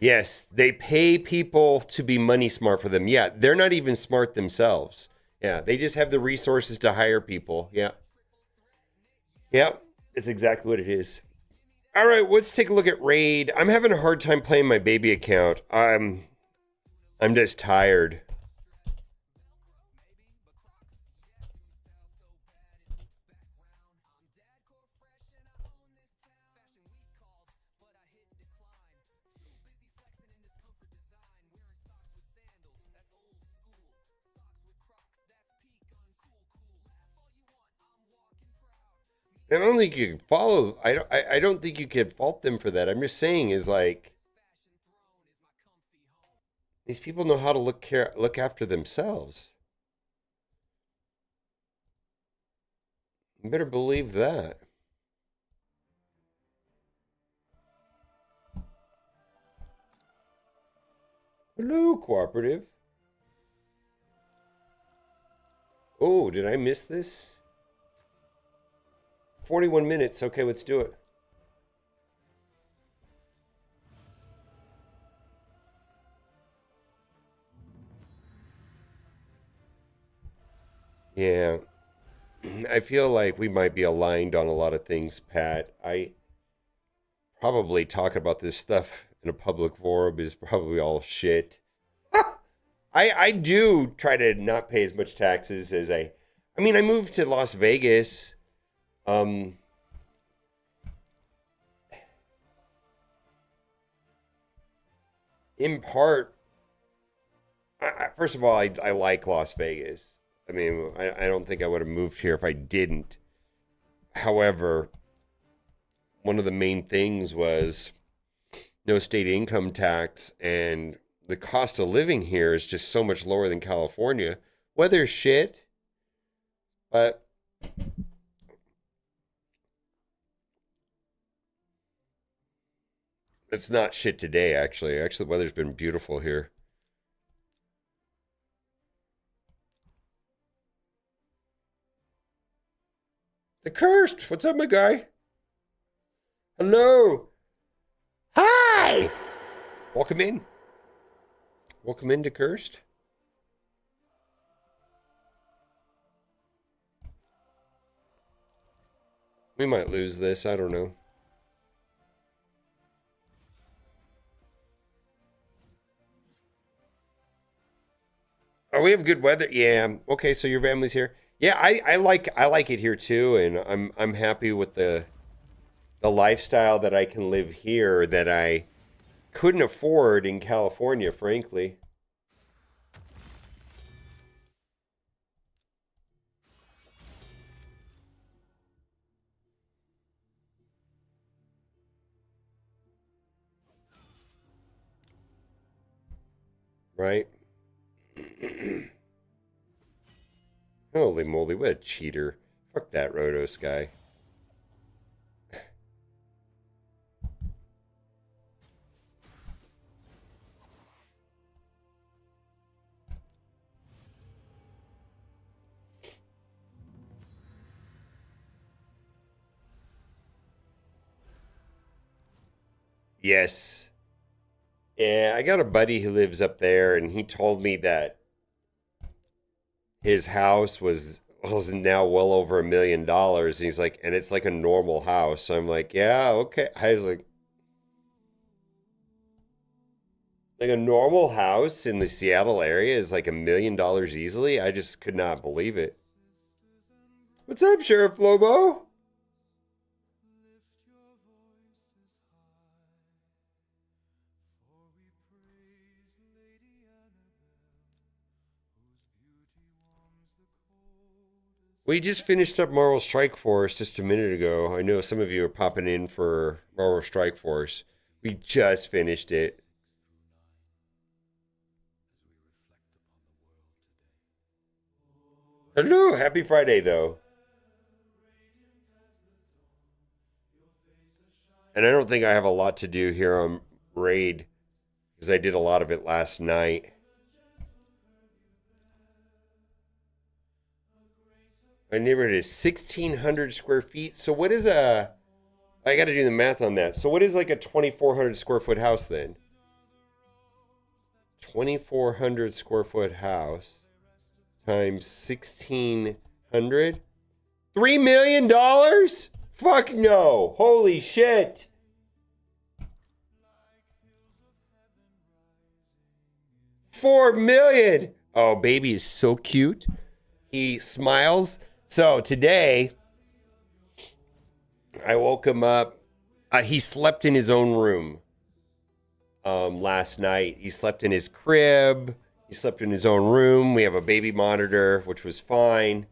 Yes, they pay people to be money smart for them. Yeah, they're not even smart themselves. Yeah, they just have the resources to hire people. Yeah. Yeah, it's exactly what it is. All right, let's take a look at Raid. I'm having a hard time playing my baby account. I'm just tired. I don't think you can follow. I don't think you can fault them for that. I'm just saying is like, These people know how to look after themselves. You better believe that. Hello, cooperative. Oh, did I miss this? 41 minutes. Okay, let's do it. Yeah. I feel like we might be aligned on a lot of things, Pat. I probably talking about this stuff in a public forum is probably all shit. I do try to not pay as much taxes as I mean, I moved to Las Vegas. In part, first of all, I like Las Vegas. I mean, I don't think I would have moved here if I didn't. However, one of the main things was no state income tax, and the cost of living here is just so much lower than California. Weather's shit, but it's not shit today, actually. Actually, the weather's been beautiful here. The Cursed! What's up, my guy? Hello! Hi! Welcome in. Welcome into Cursed. We might lose this, I don't know. Oh, we have good weather. Yeah. Okay, so your family's here. Yeah, I like it here too, and I'm happy with the lifestyle that I can live here that I couldn't afford in California, frankly. Right? Holy moly, what a cheater. Fuck that Rotos guy. Yes. Yeah, I got a buddy who lives up there, and he told me that his house was now well over $1 million. And he's like, and it's like a normal house. So I'm like, yeah, okay. I was like a normal house in the Seattle area is like $1 million easily. I just could not believe it. What's up, Sheriff Lobo? We just finished up Marvel Strike Force just a minute ago. I know some of you are popping in for Marvel Strike Force. We just finished it. Hello, happy Friday though. And I don't think I have a lot to do here on Raid because I did a lot of it last night. My neighborhood is 1,600 square feet. So what is I got to do the math on that. So what is like a 2,400 square foot house then? 2,400 square foot house times 1,600? $3 million? Fuck no. Holy shit. $4 million. Oh, baby is so cute. He smiles. So today, I woke him up. He slept in his own room last night. He slept in his crib. He slept in his own room. We have a baby monitor, which was fine.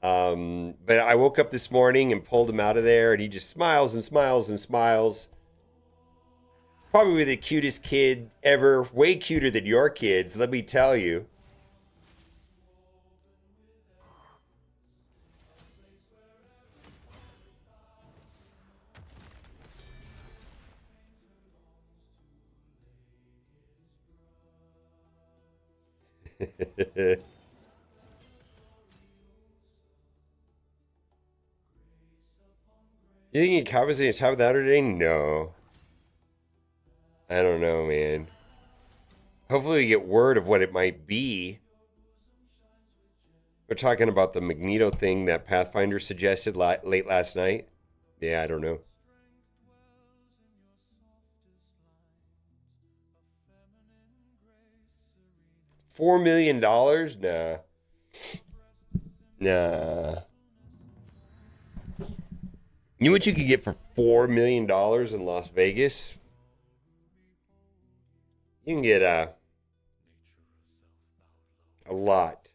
But I woke up this morning and pulled him out of there, and he just smiles and smiles and smiles. probably the cutest kid ever. Way cuter than your kids, let me tell you. You think he covers the top of that today? No. I don't know, man. Hopefully we get word of what it might be. We're talking about the Magneto thing that Pathfinder suggested late last night. Yeah, I don't know. $4 million? Nah. Nah. You know what you could get for $4 million in Las Vegas? You can get a lot.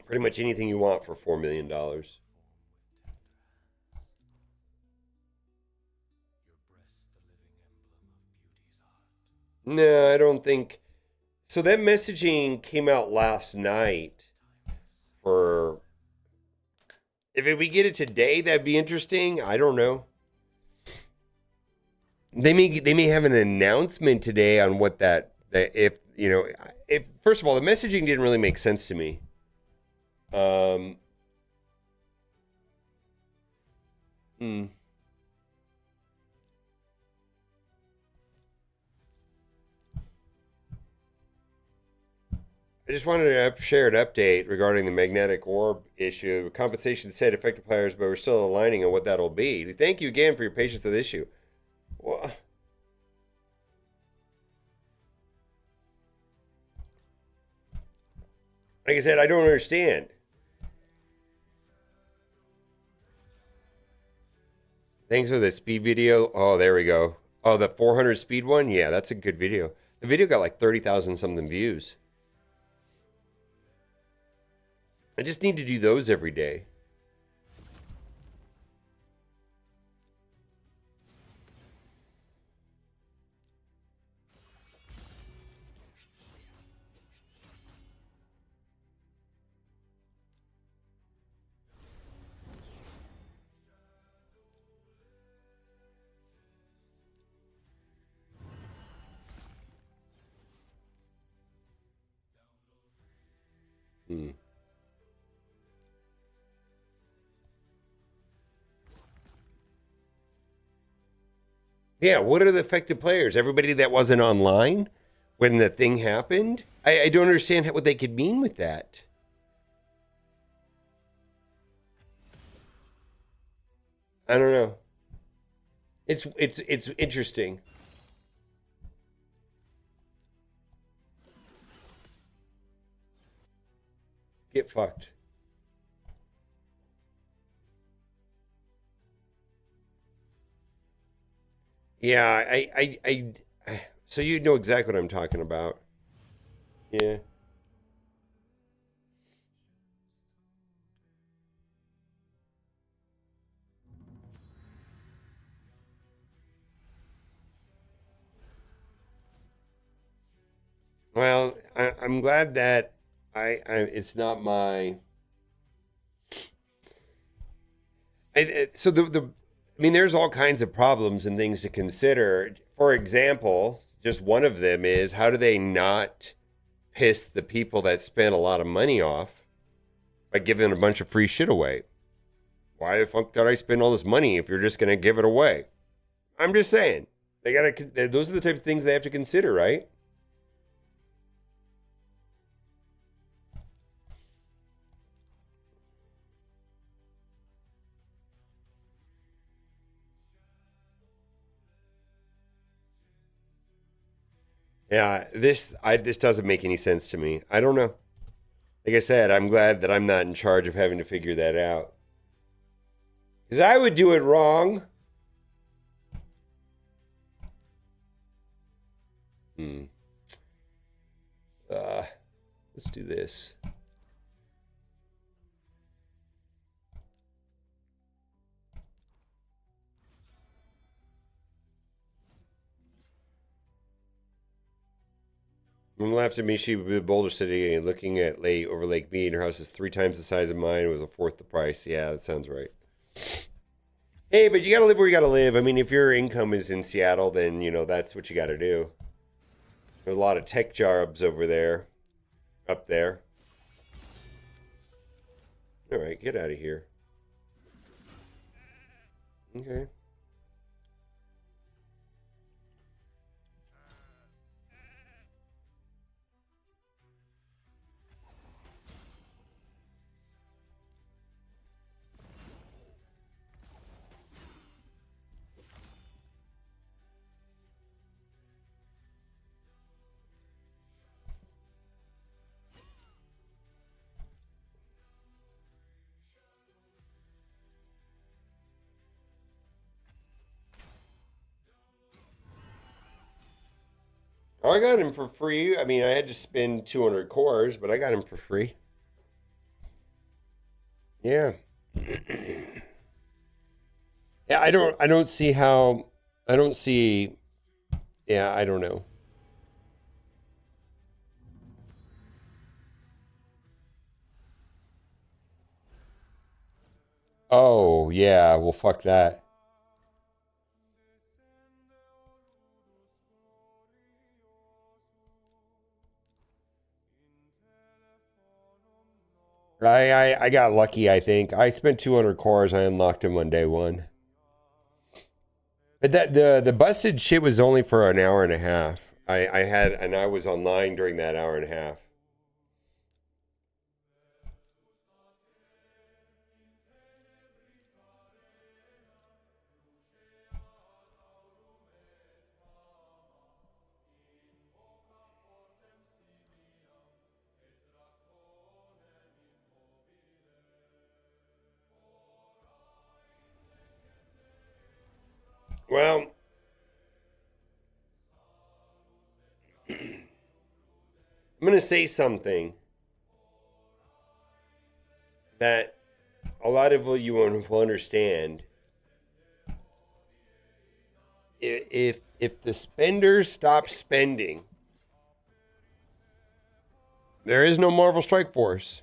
Pretty much anything you want for $4 million. No, I don't think. So that messaging came out last night for. If we get it today, that'd be interesting. I don't know. They may have an announcement today on what that if you know if first of all the messaging didn't really make sense to me. I just wanted to share an update regarding the magnetic orb issue. Compensation said affected players, but we're still aligning on what that'll be. Thank you again for your patience with the issue. Well, like I said, I don't understand. Thanks for the speed video. Oh, there we go. Oh, the 400 speed one? Yeah, that's a good video. The video got like 30,000 something views. I just need to do those every day. Yeah, what are the affected players? Everybody that wasn't online when the thing happened? I don't understand what they could mean with that. I don't know. It's interesting. Get fucked. Yeah, so you know exactly what I'm talking about. Yeah. Well, I'm glad that it's not my. So I mean, there's all kinds of problems and things to consider. For example, just one of them is how do they not piss the people that spent a lot of money off by giving a bunch of free shit away? Why the fuck did I spend all this money if you're just gonna give it away? I'm just saying they gotta. Those are the types of things they have to consider, right? Yeah, this doesn't make any sense to me. I don't know. Like I said, I'm glad that I'm not in charge of having to figure that out. Because I would do it wrong. Let's do this. I'm left at me, she with Boulder City and looking at over Lake Mead. Her house is 3 times the size of mine. It was a fourth the price. Yeah, that sounds right. Hey, but you got to live where you got to live. I mean, if your income is in Seattle, then, you know, that's what you got to do. There's a lot of tech jobs over there, up there. All right, get out of here. Okay. I got him for free. I mean, I had to spend 200 cores, but I got him for free. Yeah. Yeah, I don't see how, I don't see, yeah, I don't know. Oh, yeah, well, fuck that. I got lucky, I think. I spent 200 cores. I unlocked him on day one. But the busted shit was only for an hour and a half. I was online during that hour and a half. Well, I'm going to say something that a lot of you will understand. If the spenders stop spending, there is no Marvel Strike Force.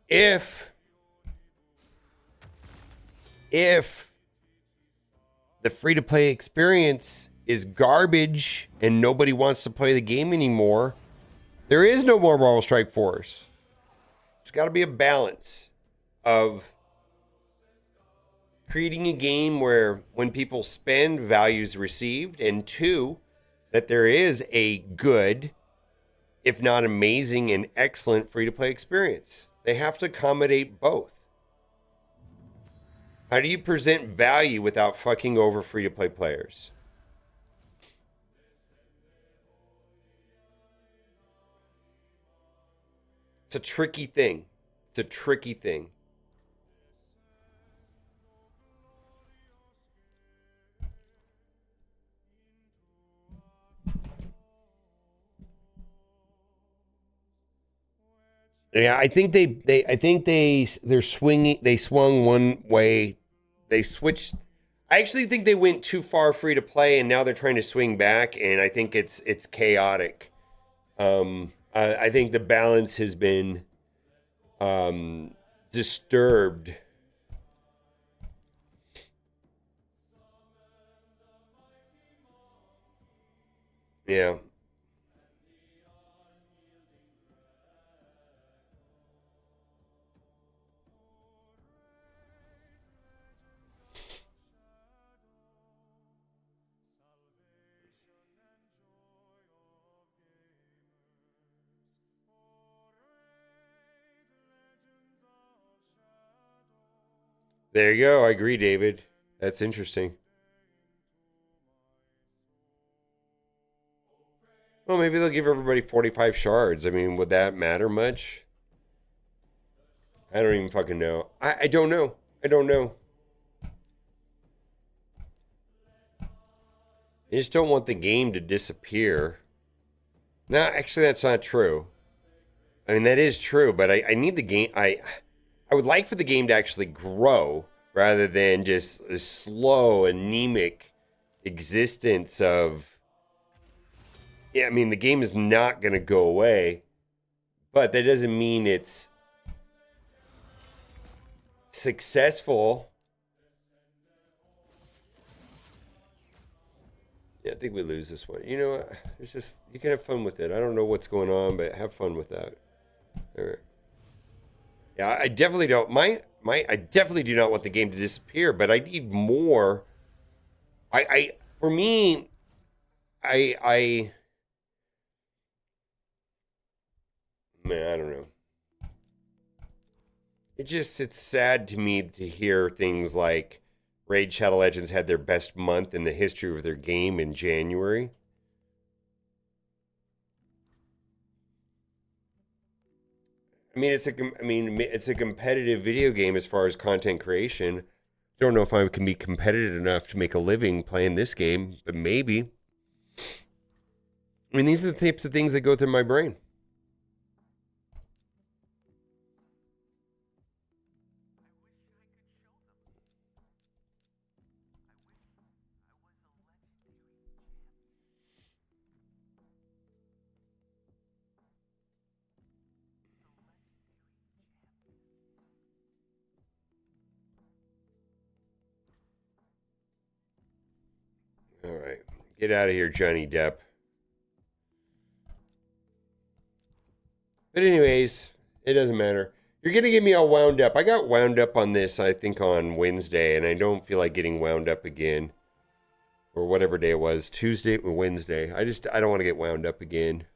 If the free-to-play experience is garbage and nobody wants to play the game anymore, there is no more Marvel Strike Force. It's got to be a balance of creating a game where when people spend, value's received, and 2, that there is a good, if not amazing and excellent free-to-play experience. They have to accommodate both. How do you present value without fucking over free-to-play players? It's a tricky thing. It's a tricky thing. Yeah, I think they're swinging. They swung one way. They switched. I actually think they went too far free to play, and now they're trying to swing back. And I think it's chaotic. I think the balance has been disturbed. Yeah. There you go. I agree, David. That's interesting. Well, maybe they'll give everybody 45 shards. I mean, would that matter much? I don't even fucking know. I don't know. I don't know. I just don't want the game to disappear. No, actually, that's not true. I mean, that is true, but I need the game. I would like for the game to actually grow rather than just a slow, anemic existence of, yeah, I mean, the game is not going to go away, but that doesn't mean it's successful. Yeah, I think we lose this one. You know what? It's just, you can have fun with it. I don't know what's going on, but have fun with that. All right. Yeah, I definitely don't. I definitely do not want the game to disappear, but I need more. For me, man, I don't know. It's sad to me to hear things like Raid Shadow Legends had their best month in the history of their game in January. I mean, it's a competitive video game as far as content creation. I don't know if I can be competitive enough to make a living playing this game, but maybe. I mean, these are the types of things that go through my brain. All right. Get out of here, Johnny Depp. But anyways, it doesn't matter. You're going to get me all wound up. I got wound up on this, I think, on Wednesday, and I don't feel like getting wound up again. Or whatever day it was, Tuesday or Wednesday. I don't want to get wound up again.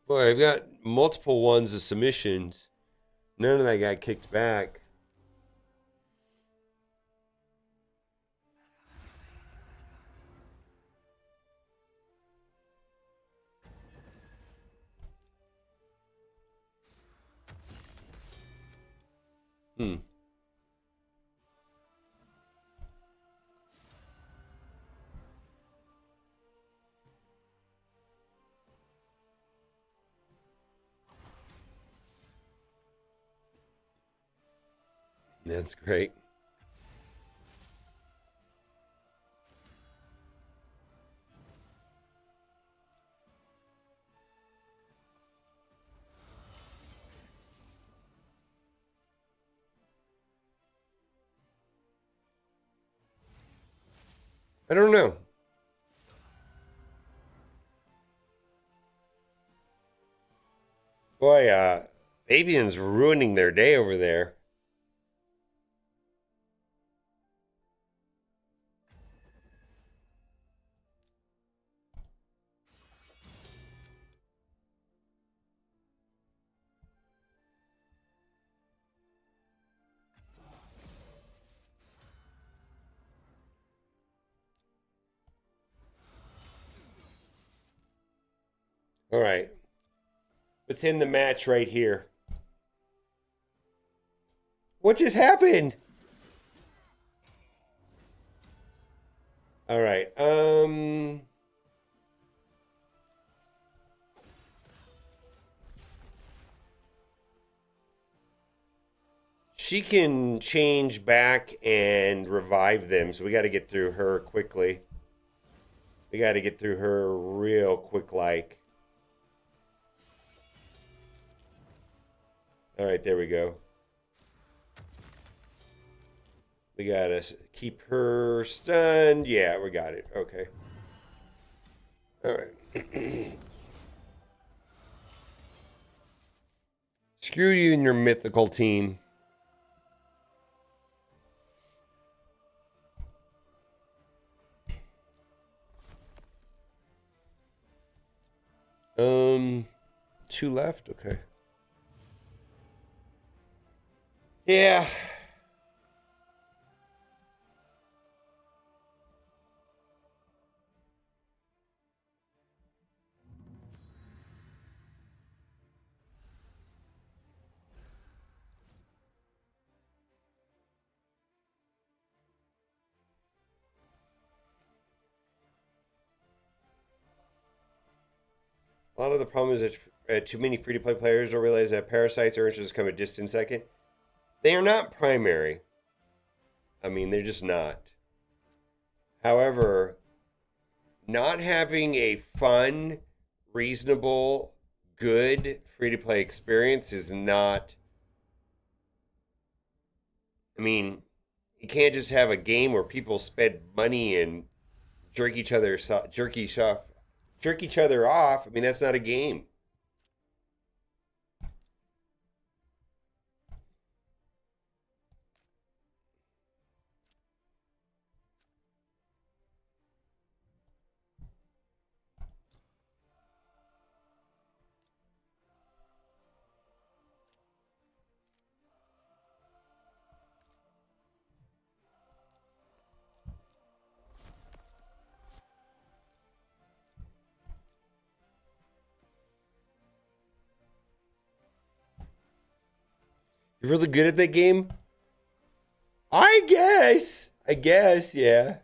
Boy, I've got multiple ones of submissions. None of that got kicked back. That's great. I don't know. Boy, Fabian's ruining their day over there. All right. Let's end the match right here. What just happened? All right. She can change back and revive them, so we got to get through her quickly. We got to get through her real quick like. All right, there we go. We got to keep her stunned. Yeah, we got it. Okay. All right. Screw you and your mythical team. Two left. Okay. Yeah. A lot of the problem is that too many free-to-play players don't realize that parasites or inches come a distant second. They are not primary. I mean, they're just not. However, not having a fun, reasonable, good free-to-play experience is not... I mean, you can't just have a game where people spend money and jerk each other off. I mean, that's not a game. You're really good at that game? I guess, yeah.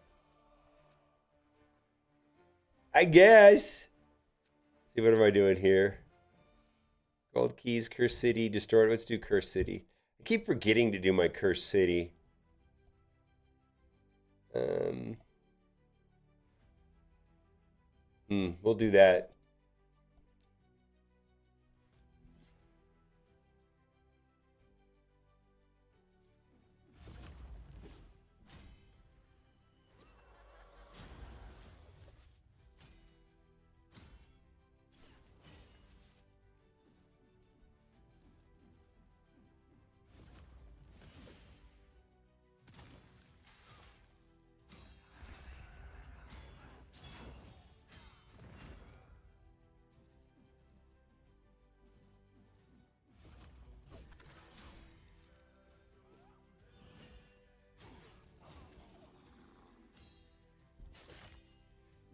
I guess. Let's see, what am I doing here? Gold keys, Curse City, destroyed. Let's do Curse City. I keep forgetting to do my Curse City. We'll do that.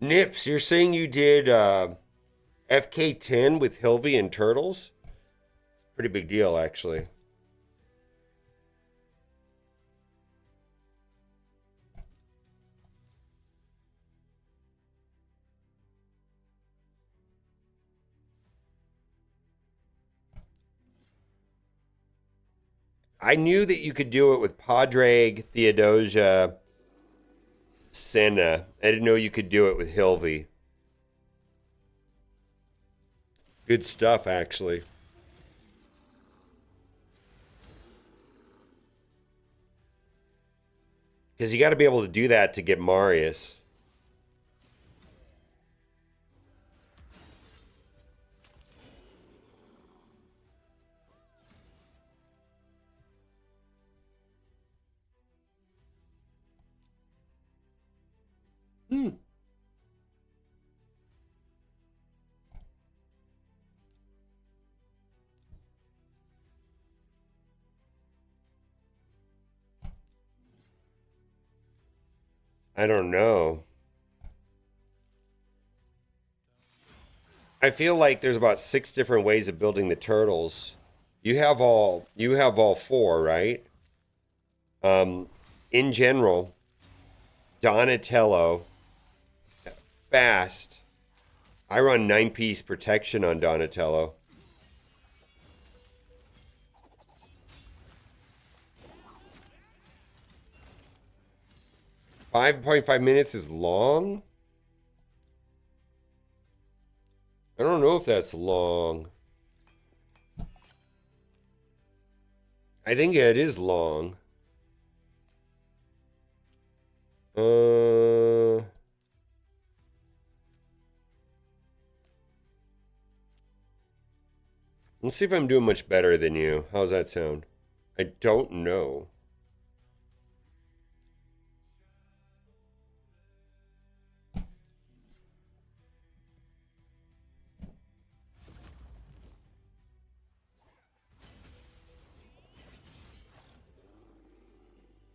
Nips, you're saying you did FK10 with Hilvy and Turtles? It's a pretty big deal, actually. I knew that you could do it with Padraig, Theodosia, Senna. I didn't know you could do it with Hilvy. Good stuff, actually. Because you got to be able to do that to get Marius. I don't know. I feel like there's about 6 different ways of building the turtles. You have all four, right? In general, Donatello, fast. I run 9-piece protection on Donatello. 5.5 minutes is long? I don't know if that's long. I think it is long. Let's see if I'm doing much better than you. How's that sound? I don't know.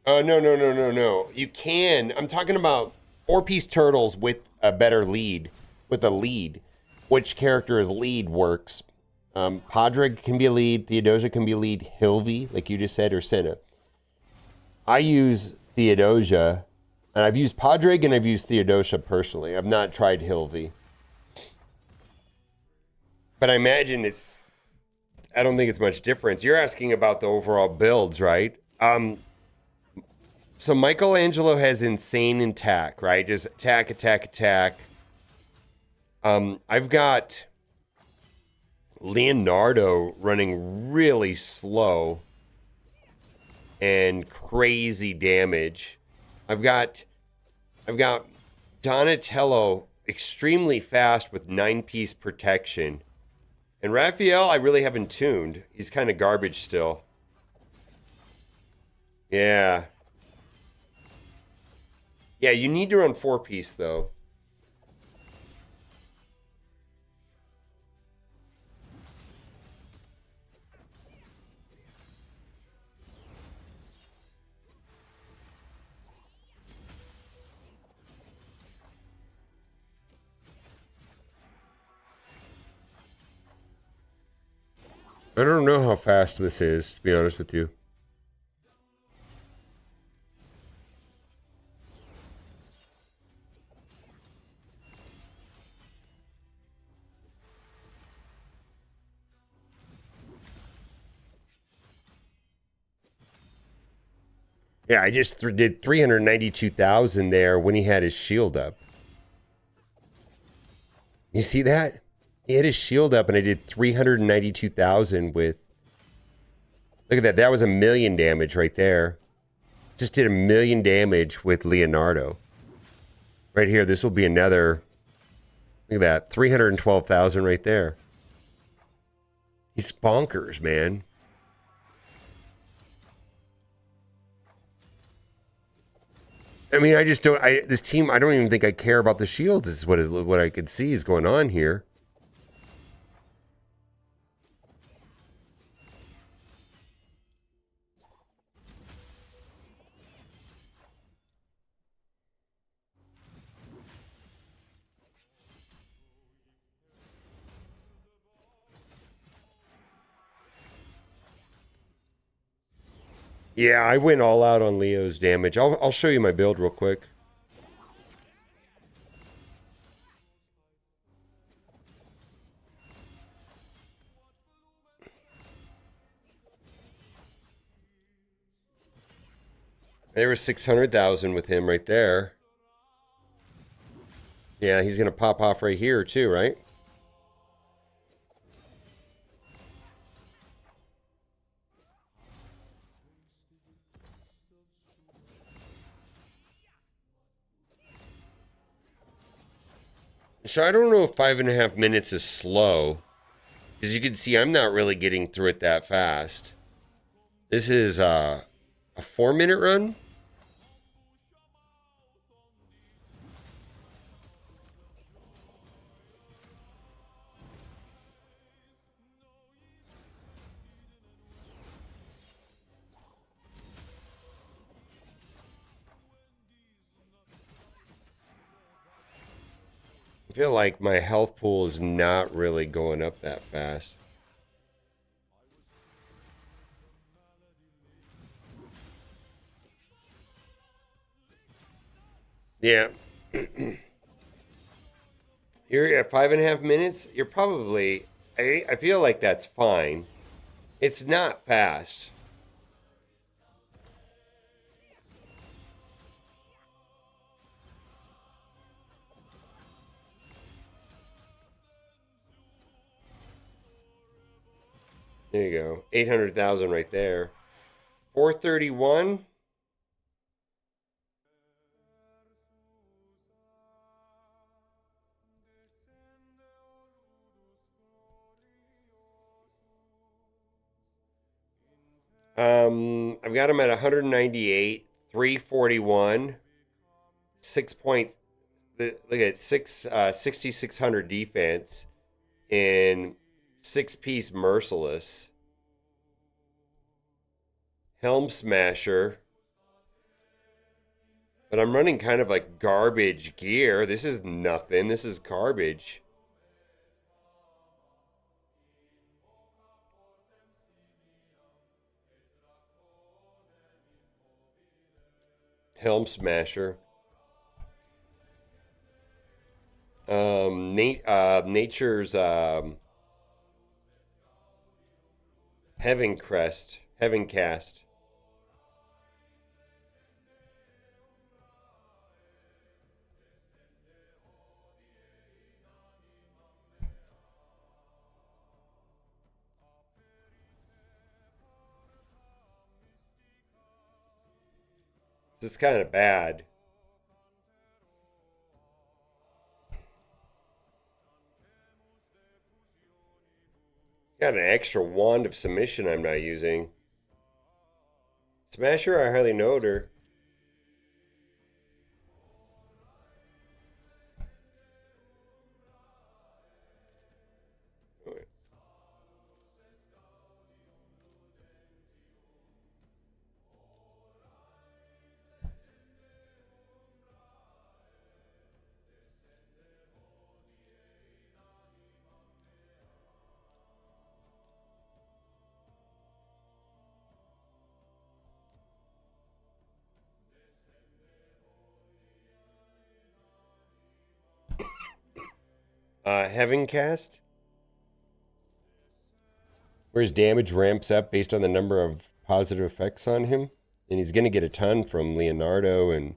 Oh, no. You can. I'm talking about 4-piece turtles with a better lead. With a lead. Which character is lead works. Padraig can be a lead. Theodosia can be a lead. Hilvy, like you just said, or Senna. I use Theodosia. And I've used Padraig and I've used Theodosia personally. I've not tried Hilvy. But I imagine I don't think it's much difference. You're asking about the overall builds, right? So Michelangelo has insane attack, right? Just attack, attack, attack. I've got Leonardo running really slow and crazy damage. I've got Donatello extremely fast with 9-piece protection. And Raphael, I really haven't tuned. He's kind of garbage still. Yeah. Yeah, you need to run 4-piece though. I don't know how fast this is, to be honest with you. Yeah, I just did 392,000 there when he had his shield up. You see that? He had his shield up and I did 392,000 with... Look at that. That was 1,000,000 damage right there. Just did 1,000,000 damage with Leonardo. Right here, this will be another... Look at that. 312,000 right there. He's bonkers, man. I mean, I just don't... this team, I don't even think I care about the shields. This is what I could see is going on here. Yeah, I went all out on Leo's damage. I'll show you my build real quick. There was 600,000 with him right there. Yeah, he's going to pop off right here too, right? So I don't know if 5.5 minutes is slow. As you can see, I'm not really getting through it that fast. This is a 4-minute run. I feel like my health pool is not really going up that fast. Yeah. You're at 5.5 minutes. You're probably, I feel like that's fine. It's not fast. There you go. 800,000 right there. 431. I've got him at 198, 341, 6 point. Look at 6,600 defense in 6-piece merciless. Helm Smasher. But I'm running kind of like garbage gear. This is nothing. This is garbage. Helm Smasher. Nature's Heaven Crest. Heaven Cast. This is kind of bad. Got an extra wand of submission I'm not using. Smasher, I hardly knowed her. Heaven Cast, where his damage ramps up based on the number of positive effects on him. And he's going to get a ton from Leonardo and...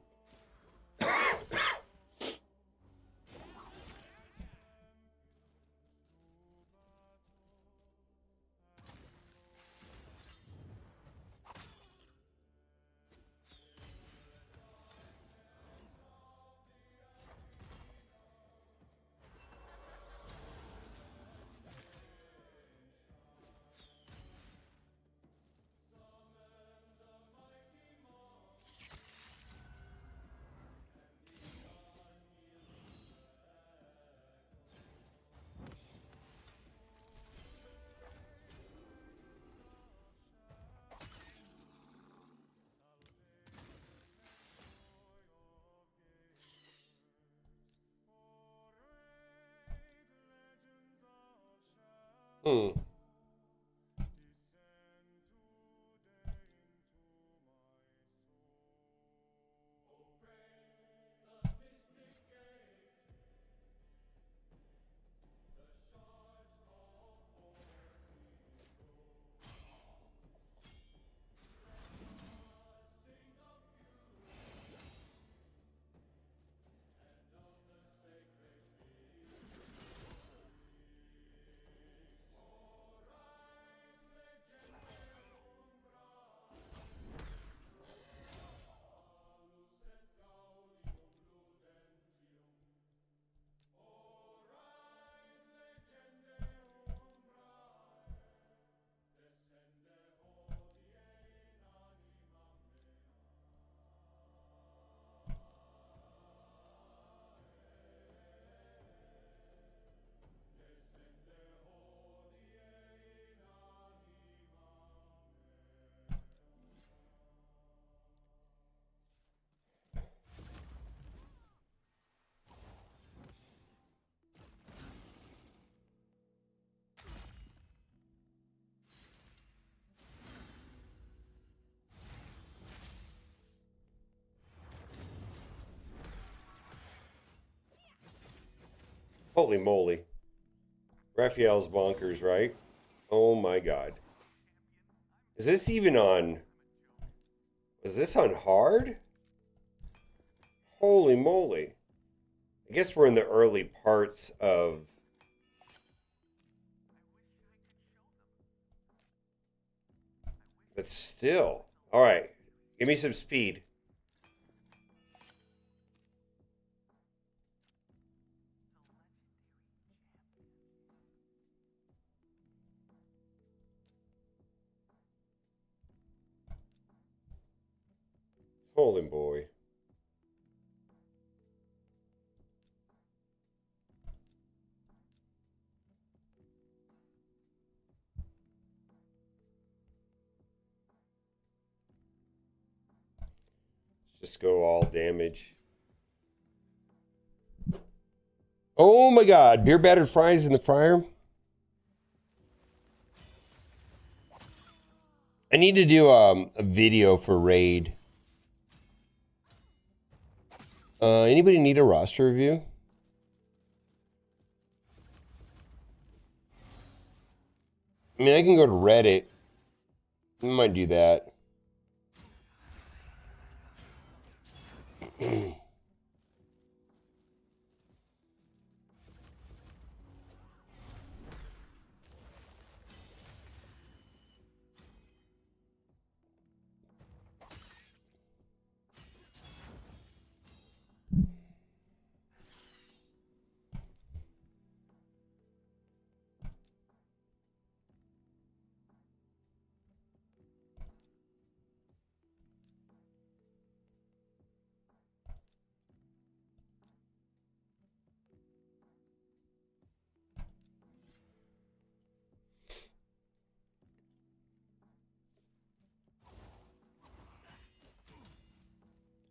Holy moly. Raphael's bonkers, right? Oh my god. Is this even on... Is this on hard? Holy moly. I guess we're in the early parts of... But still. Alright. Give me some speed. Holy boy. Let's just go all damage. Oh my god, beer battered fries in the fryer. I need to do a video for Raid. Anybody need a roster review? I mean, I can go to Reddit I might do that.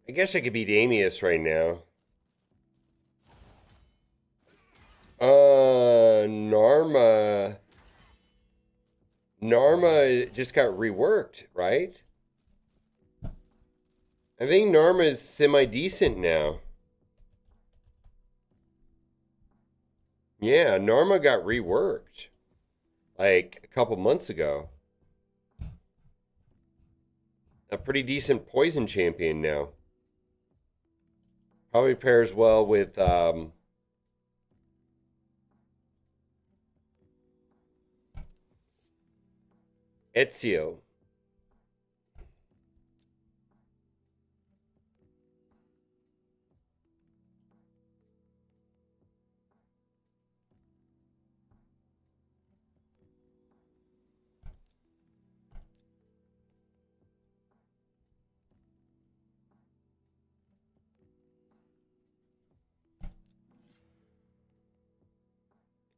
I guess I could beat Amius right now. Narma. Narma just got reworked, right? I think Narma is semi-decent now. Yeah, Narma got reworked like a couple months ago. A pretty decent poison champion now. Probably pairs well with Ezio.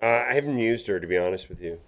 I haven't used her, to be honest with you.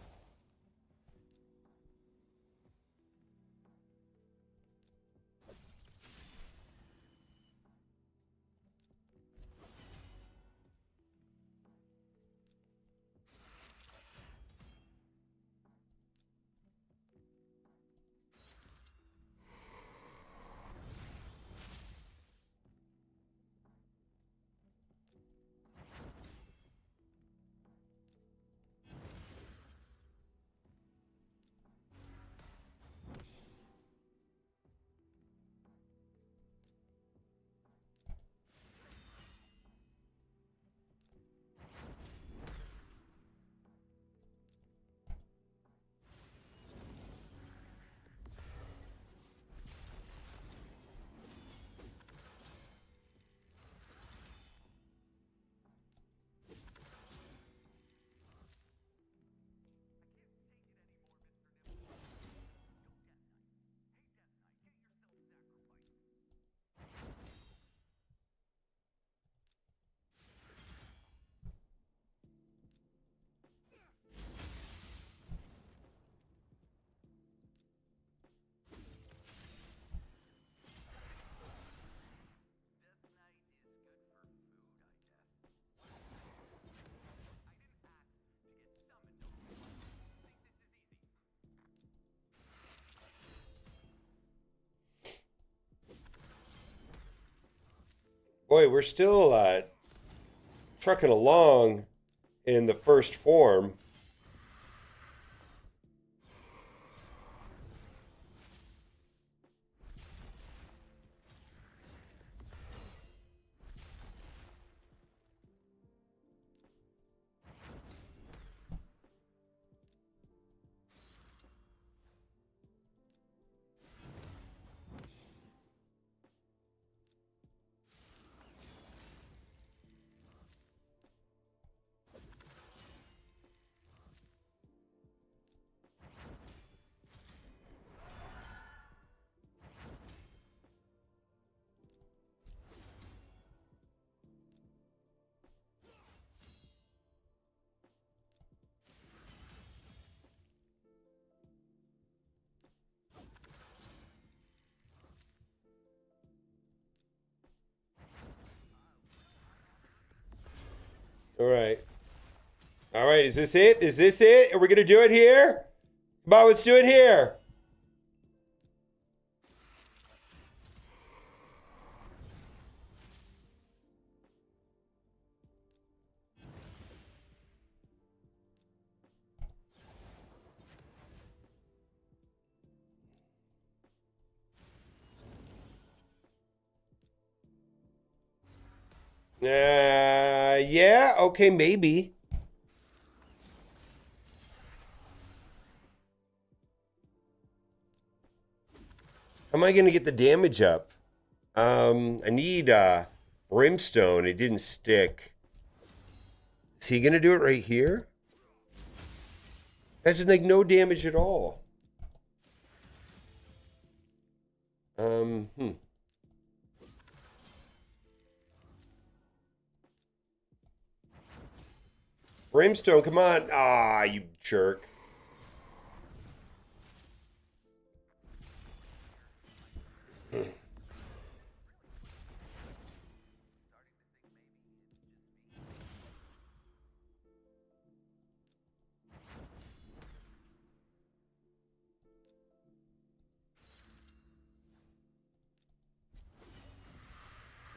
Boy, we're still trucking along in the first form. All right. All right, is this it? Is this it? Are we going to do it here? Come on, let's do it here. Yeah, okay, maybe. How am I going to get the damage up? I need brimstone. It didn't stick. Is he going to do it right here? That's like no damage at all. Brimstone, come on. Ah, you jerk.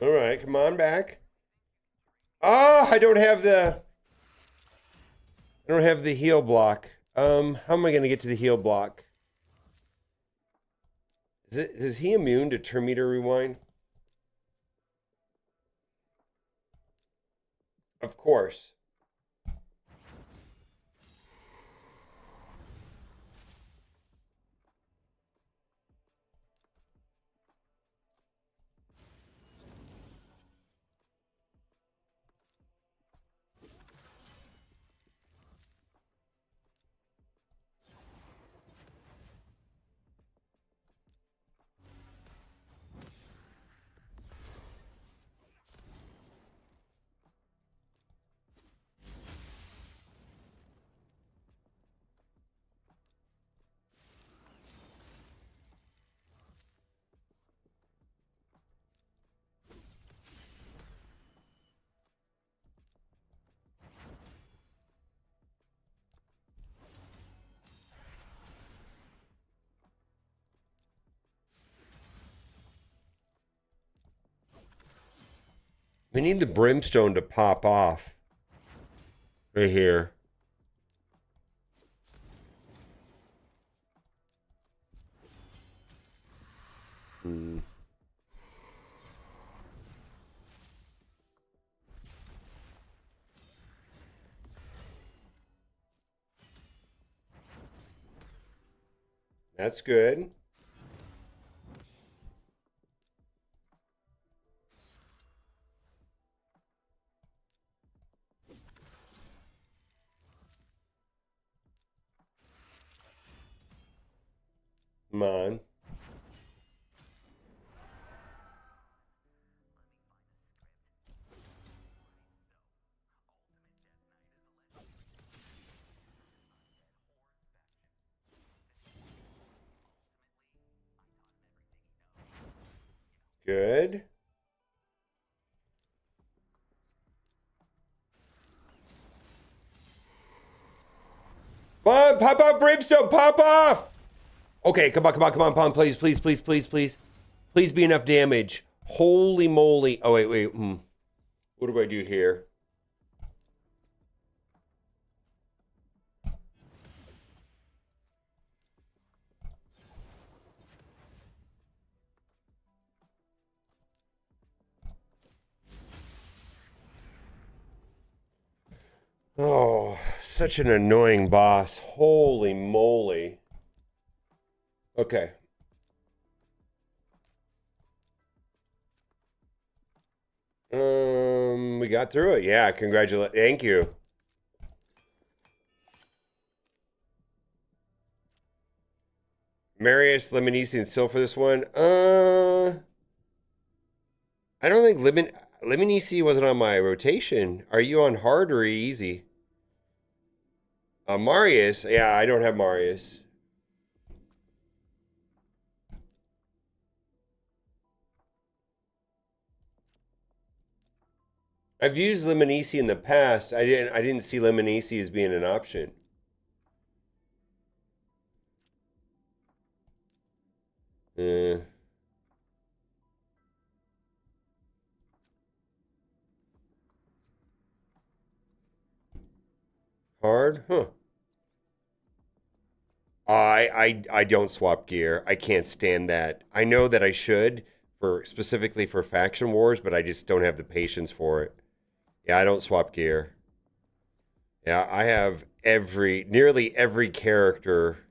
All right, come on back. Ah, I don't have the heal block. How am I going to get to the heal block? Is he immune to turn meter rewind? Of course. We need the brimstone to pop off. Right here. That's good. Come on. Good. Come on, pop off, brimstone, pop off! Okay, come on, please. Please be enough damage. Holy moly. Oh, wait. What do I do here? Oh, such an annoying boss. Holy moly. Okay. We got through it. Yeah, congratulations. Thank you. Marius, Lemonisi, and Sil for this one. I don't think Lemonisi wasn't on my rotation. Are you on hard or easy? Marius. Yeah, I don't have Marius. I've used Lemonisi in the past. I didn't see Lemonisi as being an option. Hard? Huh. I don't swap gear. I can't stand that. I know that I should, for specifically for faction wars, but I just don't have the patience for it. Yeah, I don't swap gear. Yeah, I have nearly every character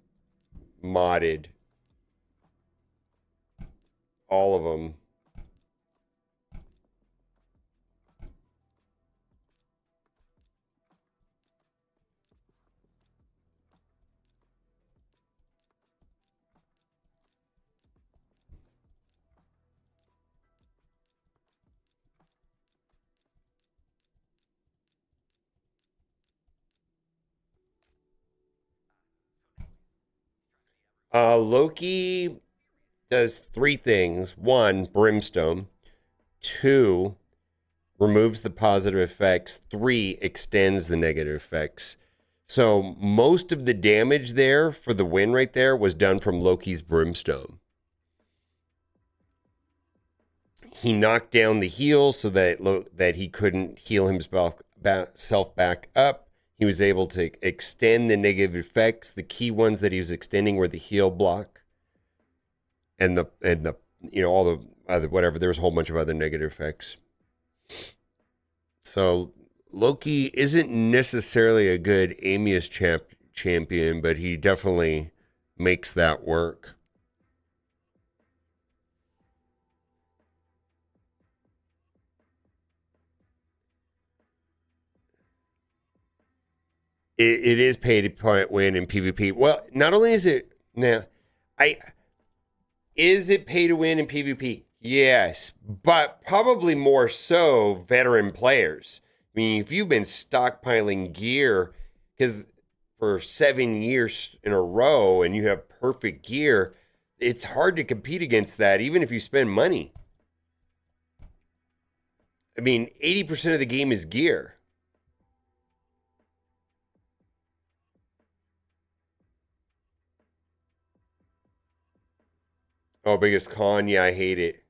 modded. All of them. Loki does three things. One, brimstone. Two, removes the positive effects. Three, extends the negative effects. So most of the damage there for the win right there was done from Loki's brimstone. He knocked down the heal so that he couldn't heal himself back up. He was able to extend the negative effects. The key ones that he was extending were the heal block and the all the other whatever. There was a whole bunch of other negative effects. So Loki isn't necessarily a good Amius champion, but he definitely makes that work. It is pay to win in PvP. Well, not only is it is it pay to win in PvP? Yes, but probably more so veteran players. I mean, if you've been stockpiling gear because for 7 years in a row and you have perfect gear, it's hard to compete against that, even if you spend money. I mean, 80% of the game is gear. Oh, biggest con? Yeah, I hate it.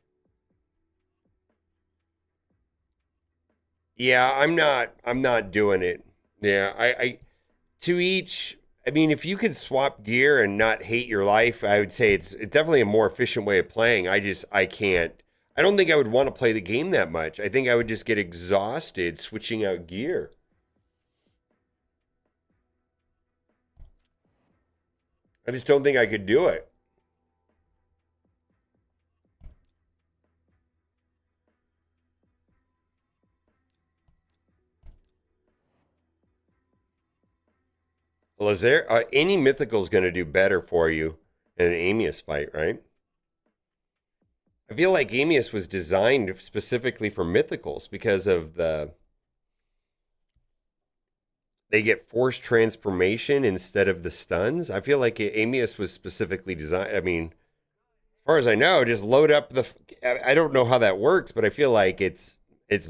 Yeah, I'm not doing it. Yeah, I to each. I mean, if you could swap gear and not hate your life, I would say it's definitely a more efficient way of playing. I can't. I don't think I would want to play the game that much. I think I would just get exhausted switching out gear. I just don't think I could do it. Well, is there any mythical's going to do better for you in an Amius fight, right? I feel like Amius was designed specifically for mythicals because of they get forced transformation instead of the stuns. I feel like Amius was specifically designed. I mean, as far as I know, just load up the. I don't know how that works, but I feel like it's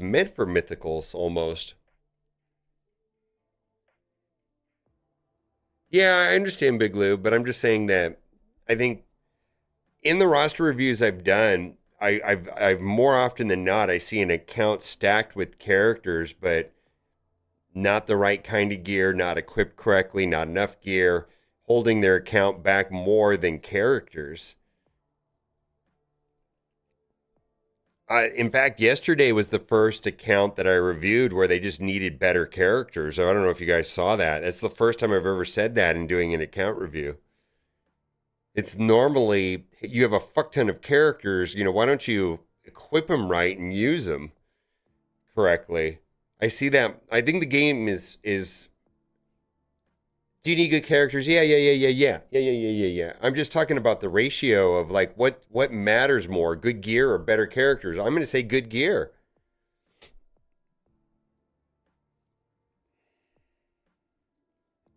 meant for mythicals almost. Yeah, I understand Big Lou, but I'm just saying that I think in the roster reviews I've done, I've more often than not I see an account stacked with characters, but not the right kind of gear, not equipped correctly, not enough gear, holding their account back more than characters. In fact, yesterday was the first account that I reviewed where they just needed better characters. I don't know if you guys saw that. That's the first time I've ever said that in doing an account review. It's normally you have a fuck ton of characters. Why don't you equip them right and use them correctly? I see that. I think the game is. Do you need good characters? Yeah. I'm just talking about the ratio of like what matters more, good gear or better characters. I'm going to say good gear.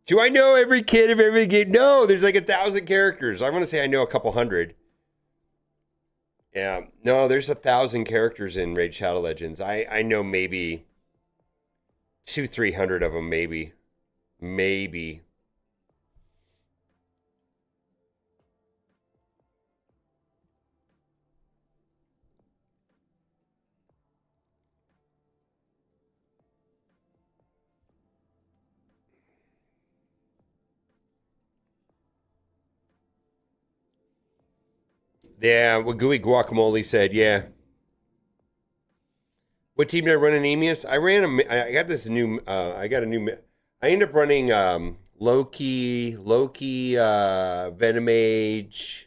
Do I know every kid of every game? No, there's like 1,000 characters. I want to say I know a couple hundred. Yeah, no, there's 1,000 characters in Raid Shadow Legends. I know maybe 200-300 of them, maybe. Yeah, what Gooey Guacamole said, yeah. What team did I run in Amius? I got this new, I ended up running Loki, Venomage,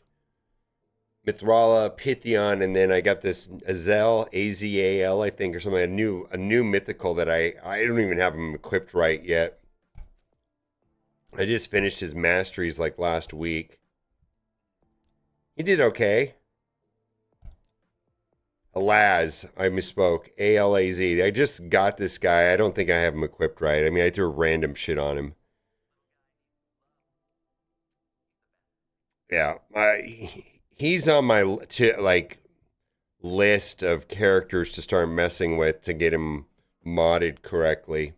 Mithrala, Pythion, and then I got this Azel, Azal, I think, or something, a new mythical that I don't even have him equipped right yet. I just finished his masteries like last week. He did okay. Alaz, I misspoke. Alaz. I just got this guy. I don't think I have him equipped right. I mean, I threw random shit on him. Yeah, he's on my list of characters to start messing with to get him modded correctly.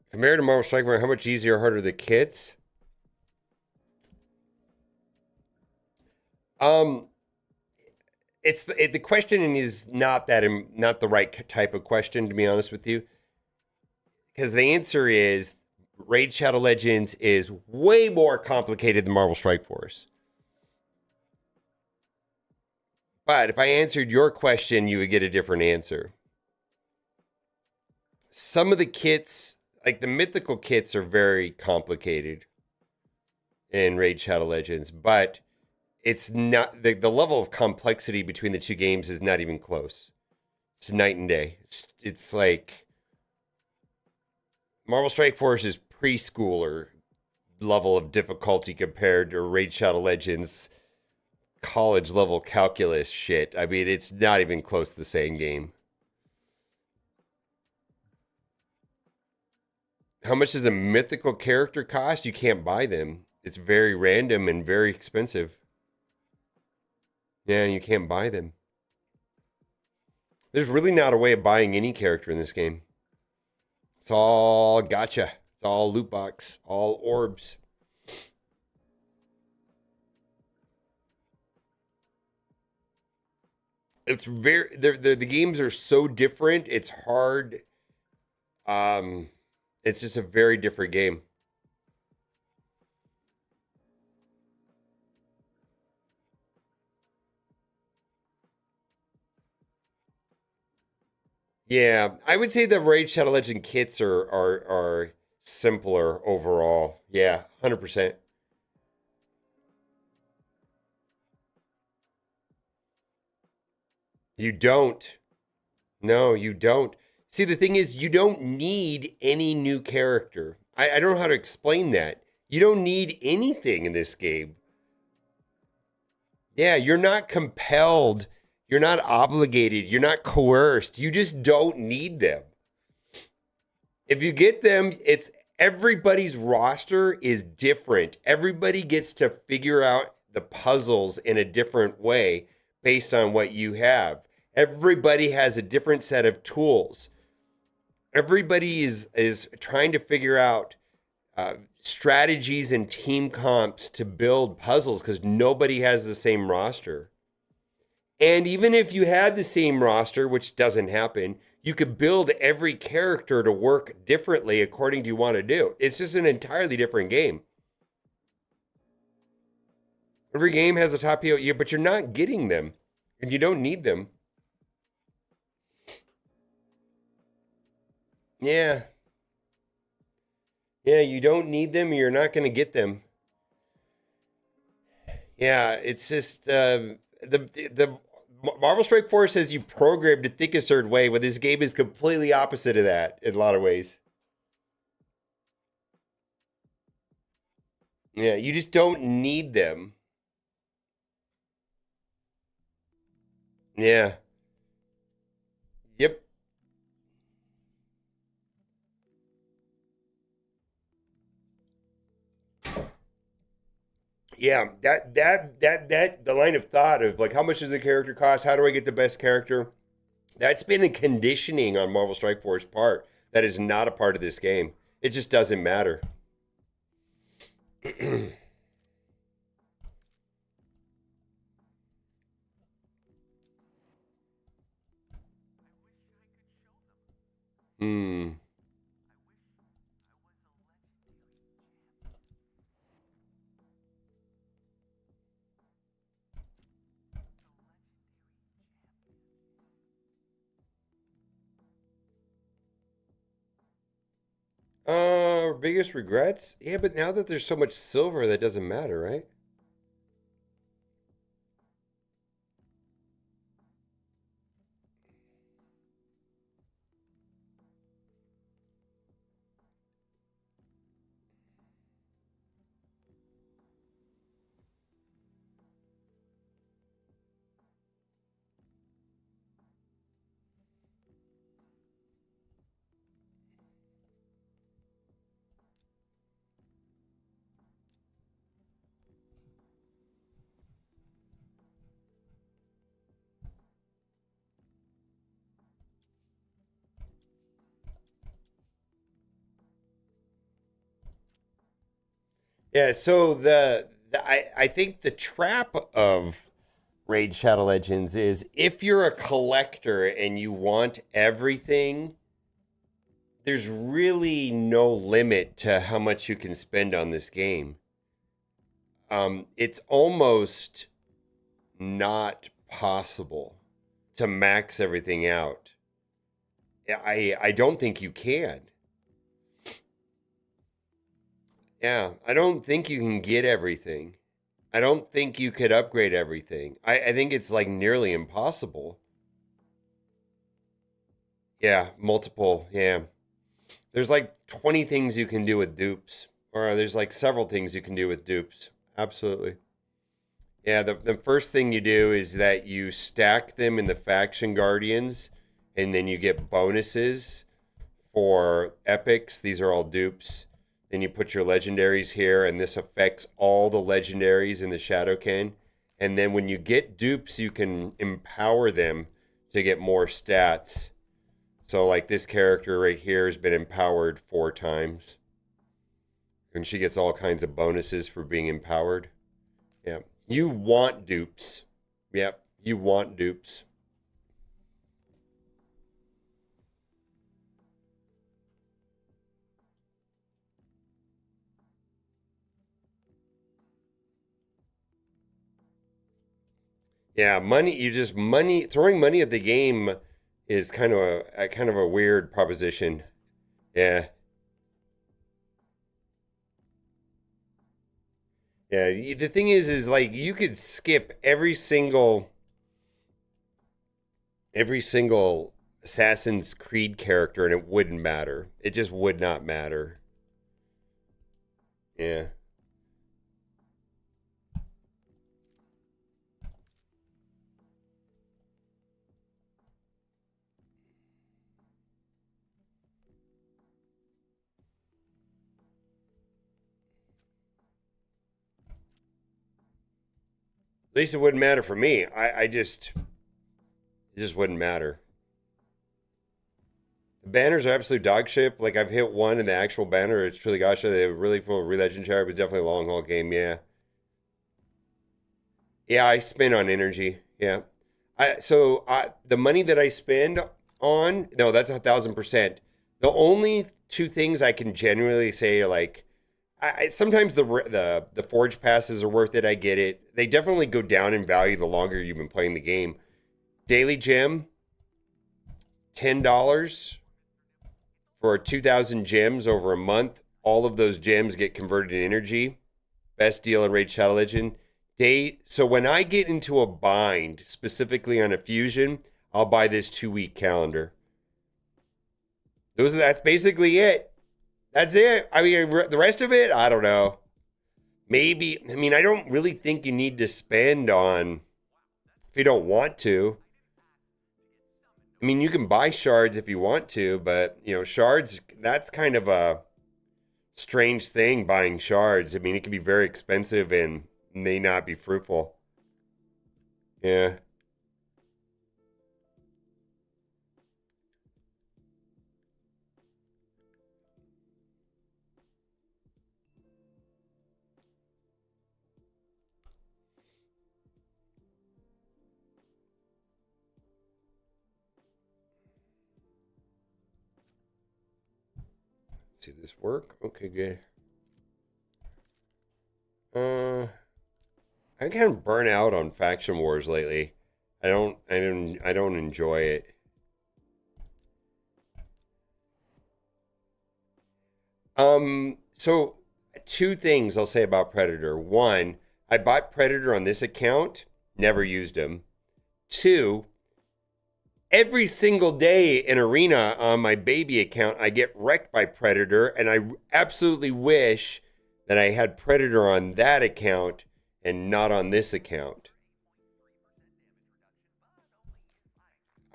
Compared to Marvel Strike Force, how much easier or harder the kits? The question is not the right type of question, to be honest with you, because the answer is Raid Shadow Legends is way more complicated than Marvel Strike Force. But if I answered your question, you would get a different answer. Some of the kits, like the mythical kits, are very complicated in Raid Shadow Legends, but it's not the level of complexity between the two games is not even close. It's night and day. It's like Marvel Strike Force is preschooler level of difficulty compared to Raid Shadow Legends college level calculus shit. I mean, it's not even close to the same game. How much does a mythical character cost? You can't buy them. It's very random and very expensive. Yeah, you can't buy them. There's really not a way of buying any character in this game. It's all gotcha. It's all loot box, all orbs. It's very the games are so different. It's hard. It's just a very different game. Yeah, I would say the Raid Shadow Legend kits are simpler overall. Yeah, 100%. You don't. No, you don't. See, the thing is, you don't need any new character. I don't know how to explain that. You don't need anything in this game. Yeah, you're not compelled. You're not obligated. You're not coerced. You just don't need them. If you get them, it's everybody's roster is different. Everybody gets to figure out the puzzles in a different way based on what you have. Everybody has a different set of tools. Everybody is trying to figure out strategies and team comps to build puzzles because nobody has the same roster. And even if you had the same roster, which doesn't happen, you could build every character to work differently according to what you want to do. It's just an entirely different game. Every game has a top hero, but you're not getting them, and you don't need them. Yeah. Yeah, you don't need them, you're not going to get them. Yeah, it's just the Marvel Strike Force has you programmed to think a certain way, but this game is completely opposite of that in a lot of ways. Yeah, you just don't need them. Yeah. Yep. Yeah, the line of thought of like how much does a character cost? How do I get the best character? That's been a conditioning on Marvel Strike Force part that is not a part of this game. It just doesn't matter. Hmm. biggest regrets? Yeah, but now that there's so much silver, that doesn't matter, right? Yeah, so I think the trap of Raid Shadow Legends is if you're a collector and you want everything, there's really no limit to how much you can spend on this game. It's almost not possible to max everything out. I don't think you can. Yeah, I don't think you can get everything. I don't think you could upgrade everything. I think it's like nearly impossible. Yeah, multiple. Yeah. There's like 20 things you can do with dupes. Or there's like several things you can do with dupes. Absolutely. Yeah, the first thing you do is that you stack them in the faction guardians, and then you get bonuses for epics. These are all dupes. Then you put your legendaries here, and this affects all the legendaries in the Shadowken. And then when you get dupes, you can empower them to get more stats. So like this character right here has been empowered 4 times. And she gets all kinds of bonuses for being empowered. Yeah. You want dupes. Yep. You want dupes. Yeah, throwing money at the game is kind of a weird proposition. Yeah. Yeah, the thing is like you could skip every single Assassin's Creed character and it wouldn't matter. It just would not matter. Yeah. At least it wouldn't matter for me. It just wouldn't matter. The banners are absolute dog shit. Like I've hit one in the actual banner. It's really gotcha. They're really full of legendary, but definitely a long haul game. Yeah. Yeah, I spend on energy. Yeah. The money that I spend on, no, that's 1,000%. The only 2 things I can genuinely say are like, sometimes the forge passes are worth it. I get it. They definitely go down in value the longer you've been playing the game. Daily gem, $10 for 2,000 gems over a month. All of those gems get converted to energy. Best deal in Raid Shadow Legend. So when I get into a bind, specifically on a fusion, I'll buy this 2-week calendar. That's basically it. That's it. I mean, the rest of it, I don't know. Maybe, I mean, I don't really think you need to spend on, if you don't want to. I mean, you can buy shards if you want to, but, shards, that's kind of a strange thing, buying shards. I mean, it can be very expensive and may not be fruitful. Yeah. See this work? Okay, good. I kind of burn out on faction wars lately. I don't enjoy it. So two things I'll say about Predator. One, I bought Predator on this account, never used him. Two, every single day in Arena on my baby account, I get wrecked by Predator, and I absolutely wish that I had Predator on that account and not on this account.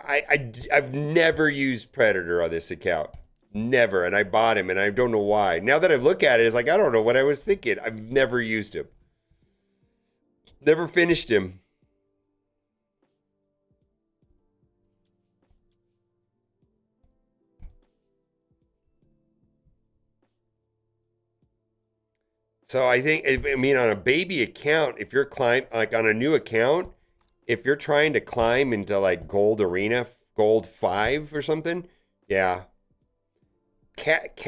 I've never used Predator on this account. Never. And I bought him, and I don't know why. Now that I look at it, it's like, I don't know what I was thinking. I've never used him. Never finished him. So I think, I mean, on a baby account, if you're like on a new account, if you're trying to climb into like gold arena, gold 5 or something, yeah. Cat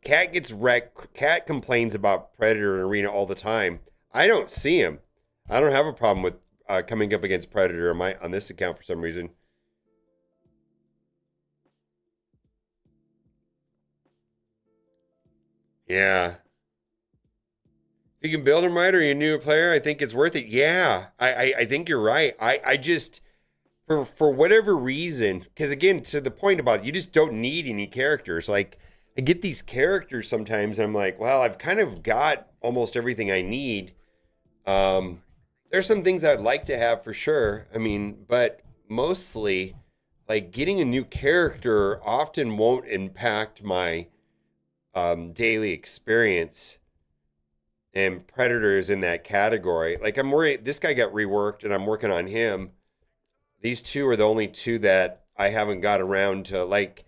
gets wrecked. Cat complains about Predator in arena all the time. I don't see him. I don't have a problem with coming up against Predator on this account for some reason. Yeah. If you can build him right or you're a new player, I think it's worth it. Yeah, I think you're right. I just, for whatever reason, because again, to the point about you just don't need any characters. Like, I get these characters sometimes, and I'm like, well, I've kind of got almost everything I need. There's some things I'd like to have for sure. I mean, but mostly, like, getting a new character often won't impact my daily experience. And Predator is in that category. Like, I'm worried, this guy got reworked, and I'm working on him. These two are the only two that I haven't got around to, like,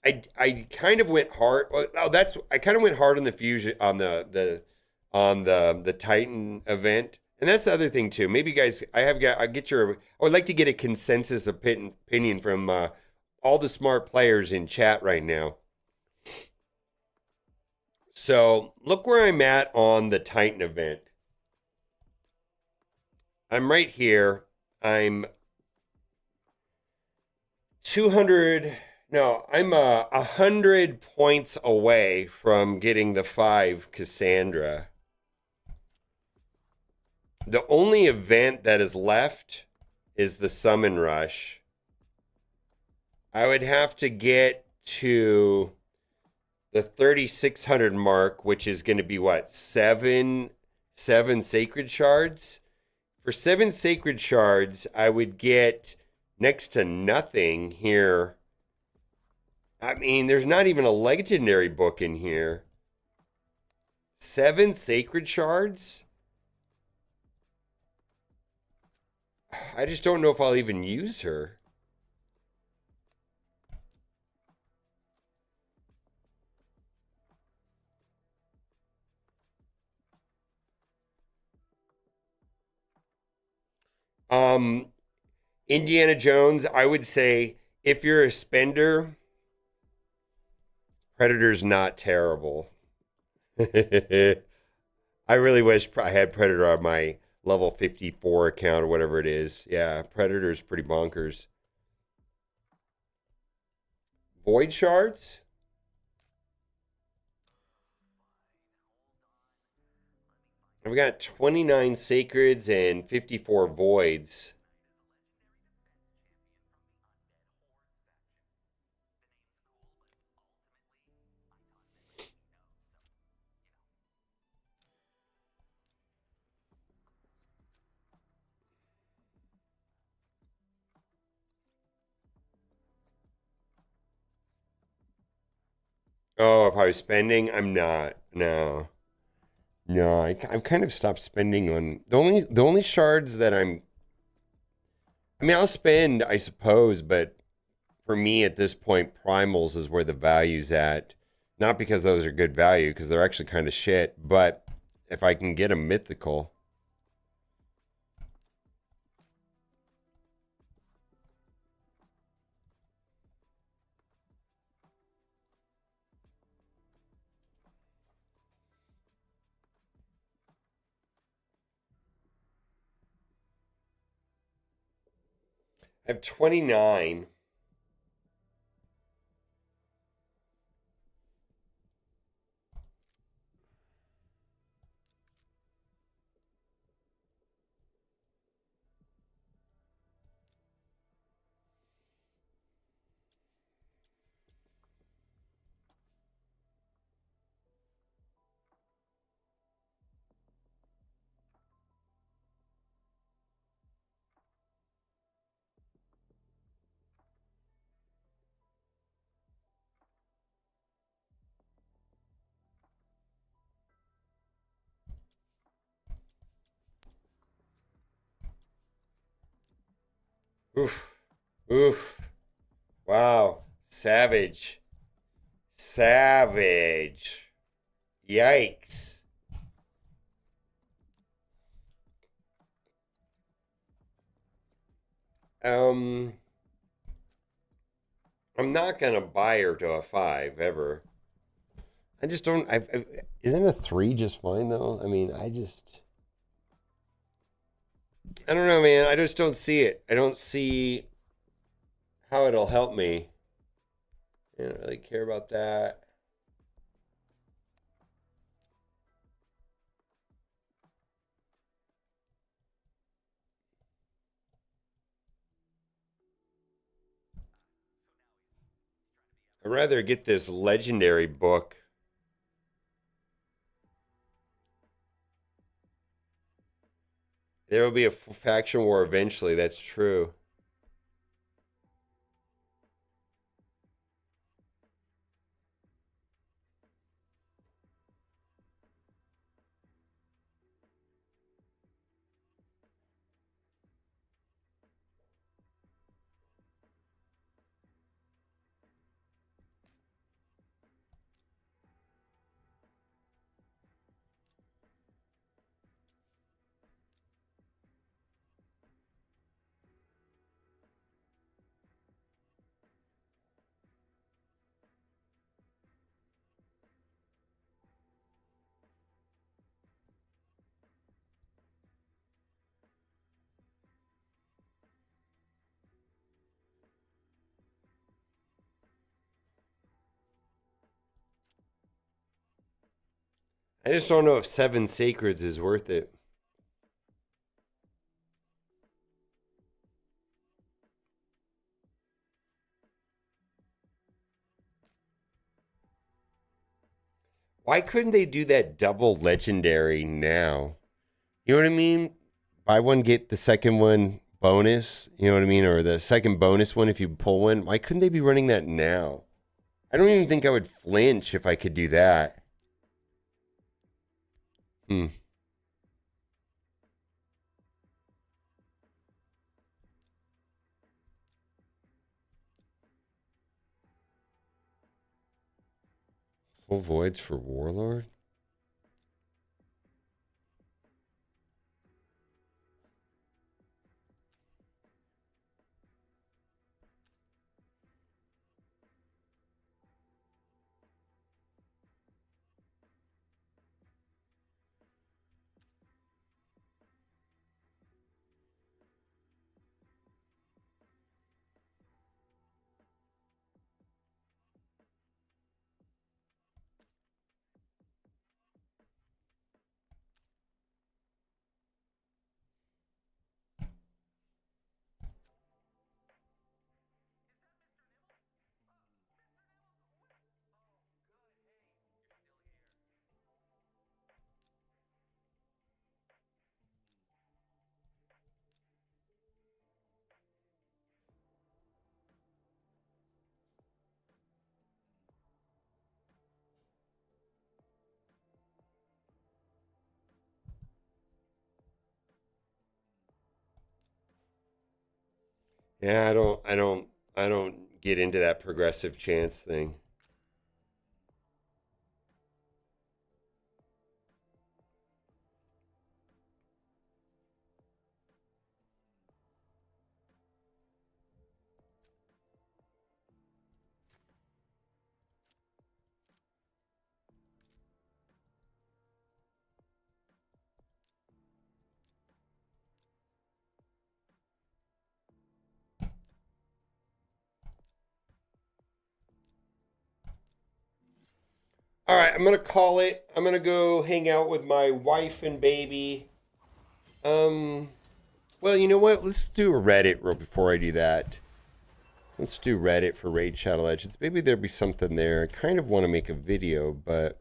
I kind of went hard. I kind of went hard on the fusion on the Titan event, and that's the other thing too. Maybe guys, I would like to get a consensus opinion from all the smart players in chat right now. So look where I'm at on the Titan event. I'm right here. I'm 100 points away from getting the 5 Cassandra. The only event that is left is the Summon Rush. I would have to get to the 3,600 mark, which is going to be what, 7 sacred shards? For 7 sacred shards, I would get next to nothing here. I mean, there's not even a legendary book in here. 7 sacred shards? I just don't know if I'll even use her. Indiana Jones, I would say if you're a spender, Predator's not terrible. I really wish I had Predator on my level 54 account or whatever it is. Yeah, Predator's pretty bonkers. Void shards? I've got 29 sacreds and 54 voids. Oh, if I was spending, I'm not. No. No, I've kind of stopped spending on the only shards that I mean, I'll spend, I suppose, but for me at this point, primals is where the value's at. Not because those are good value, because they're actually kind of shit, but if I can get a mythical. I have 29. Oof. Oof. Wow. Savage. Savage. Yikes. I'm not gonna buy her to a 5 ever. I just don't. Isn't a 3 just fine though? I mean, I don't know, man. I just don't see it. I don't see how it'll help me. I don't really care about that. I'd rather get this legendary book. There will be a faction war eventually. That's true. I just don't know if 7 Sacreds is worth it. Why couldn't they do that double legendary now? You know what I mean? Buy one, get the second one bonus. You know what I mean? Or the second bonus one if you pull one. Why couldn't they be running that now? I don't even think I would flinch if I could do that. Hmm. Full voids for Warlord? Yeah, I don't get into that progressive chance thing. All right, I'm gonna call it. I'm gonna go hang out with my wife and baby. Well, you know what? Let's do a Reddit before I do that. Let's do Reddit for Raid Shadow Legends. Maybe there'll be something there. I kind of want to make a video, but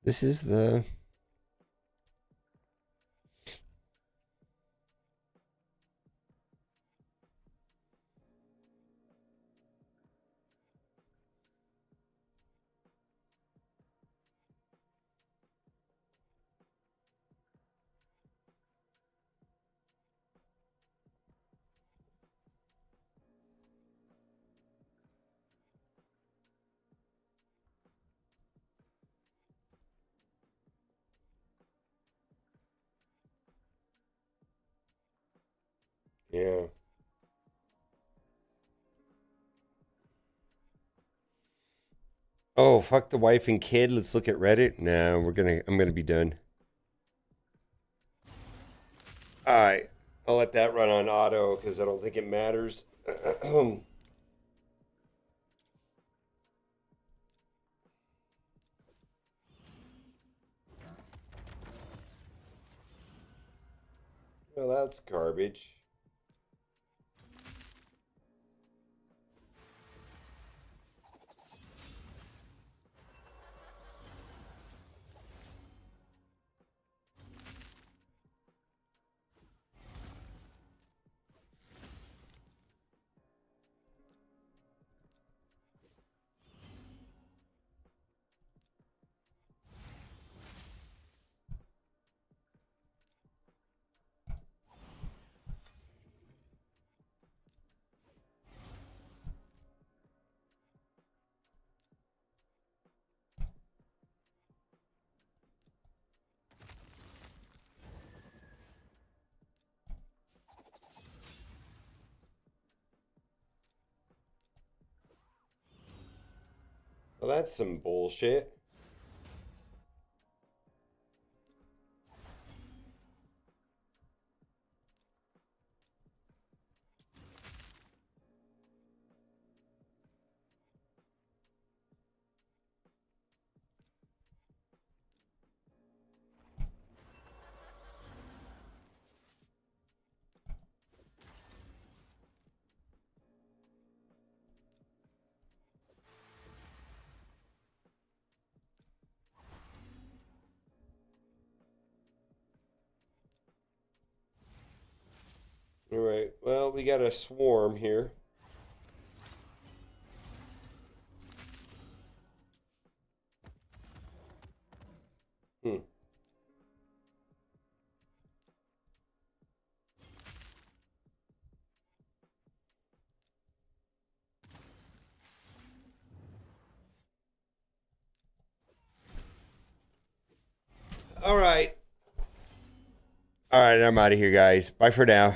This is the... Yeah. Oh, fuck the wife and kid. Let's look at Reddit. Nah, I'm gonna be done. Alright. I'll let that run on auto because I don't think it matters. Well, that's garbage. Well, that's some bullshit. All right. Well, we got a swarm here. Hmm. All right. All right, I'm out of here, guys. Bye for now.